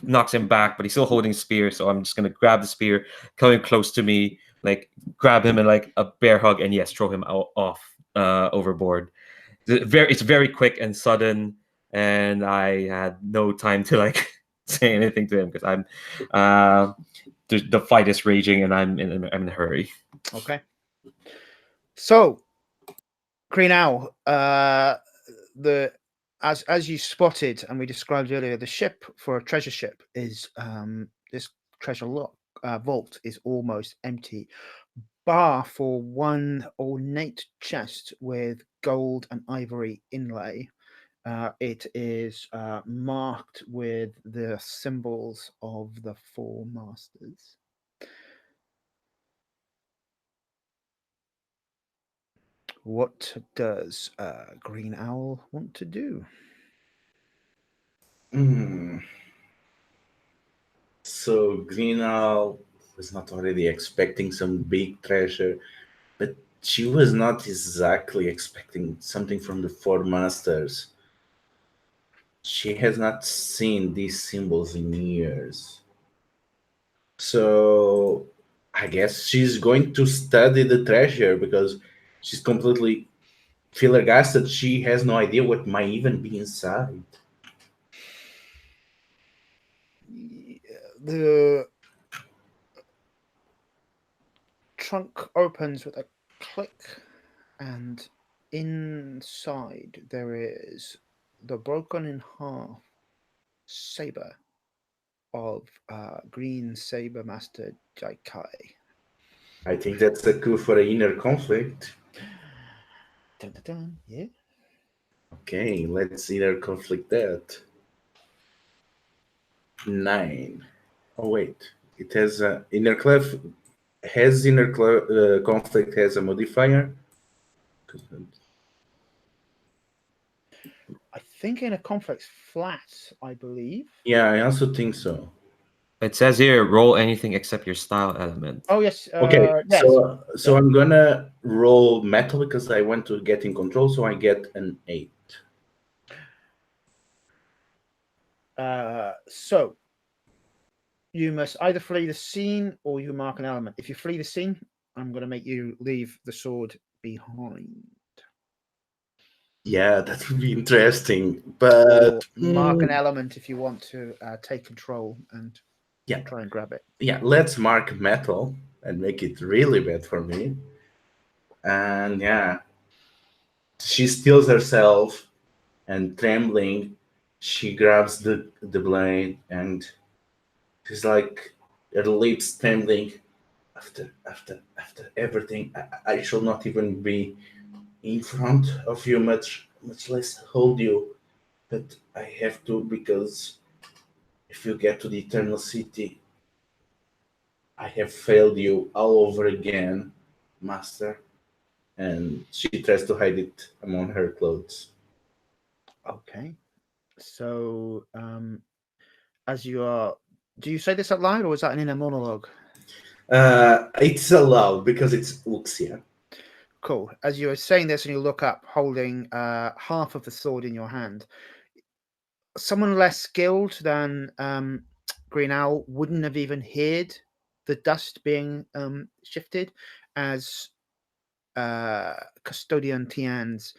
knocks him back, but he's still holding spear. So I'm just gonna grab the spear, coming close to me, like grab him in like a bear hug, and yes, throw him off overboard. It's very quick and sudden, and I had no time to like say anything to him because I'm the fight is raging and I'm in a hurry. Okay. So, Green Owl, as you spotted and we described earlier, the ship for a treasure ship is this treasure vault is almost empty, bar for one ornate chest with gold and ivory inlay. It is marked with the symbols of the 4 masters. What does Green Owl want to do? So Green Owl was not already expecting some big treasure, but she was not exactly expecting something from the 4 masters. she has not seen these symbols in years. So I guess she's going to study the treasure because she's completely flabbergasted. She has no idea what might even be inside. The trunk opens with a click, and inside there is the broken in half saber of Green Saber Master Jaikai. I think that's a clue for an inner conflict. Dun, dun, dun. Yeah. Okay, let's inner conflict that. 9. Oh wait, it has a conflict has a modifier. I think in a conflict's flat, I believe. Yeah, I also think so. It says here, roll anything except your style element. Oh yes. Okay, Yes. so Yeah. I'm gonna roll metal because I want to get in control, so I get an 8. So you must either flee the scene or you mark an element. If you flee the scene, I'm going to make you leave the sword behind. Yeah, that would be interesting, but Or mark an element if you want to take control and yeah, try and grab it. yeah. Let's mark metal and make it really bad for me. And yeah, she steals herself and trembling, she grabs the blade and she's like her lips trembling. After everything, I shall not even be in front of you, much less hold you. But I have to because if you get to the Eternal City, I have failed you all over again, Master. And she tries to hide it among her clothes. Okay. So as you are, do you say this out loud or is that an inner monologue? It's allowed because it's Uxia. Cool. As you are saying this and you look up holding half of the sword in your hand, someone less skilled than Green Owl wouldn't have even heard the dust being shifted as Custodian Tian's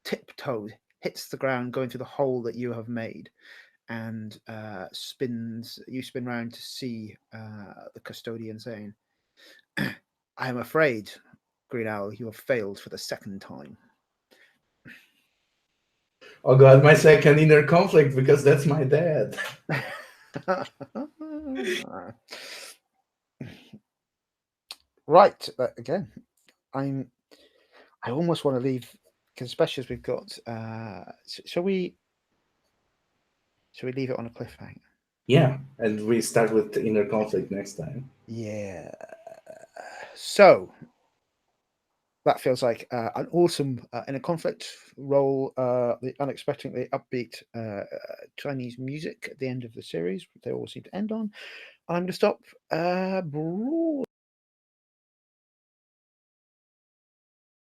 tiptoe hits the ground, going through the hole that you have made, and spins. You spin round to see the Custodian saying, "I am afraid, Green Owl, you have failed for the second time." Oh god, my second inner conflict because that's my dad. Right, again, I almost want to leave because especially as we've got. Shall we leave it on a cliffhanger? Yeah, and we start with the inner conflict next time. Yeah. So that feels like an awesome inner conflict. Roll the unexpectedly upbeat Chinese music at the end of the series. They all seem to end on. I'm going to stop.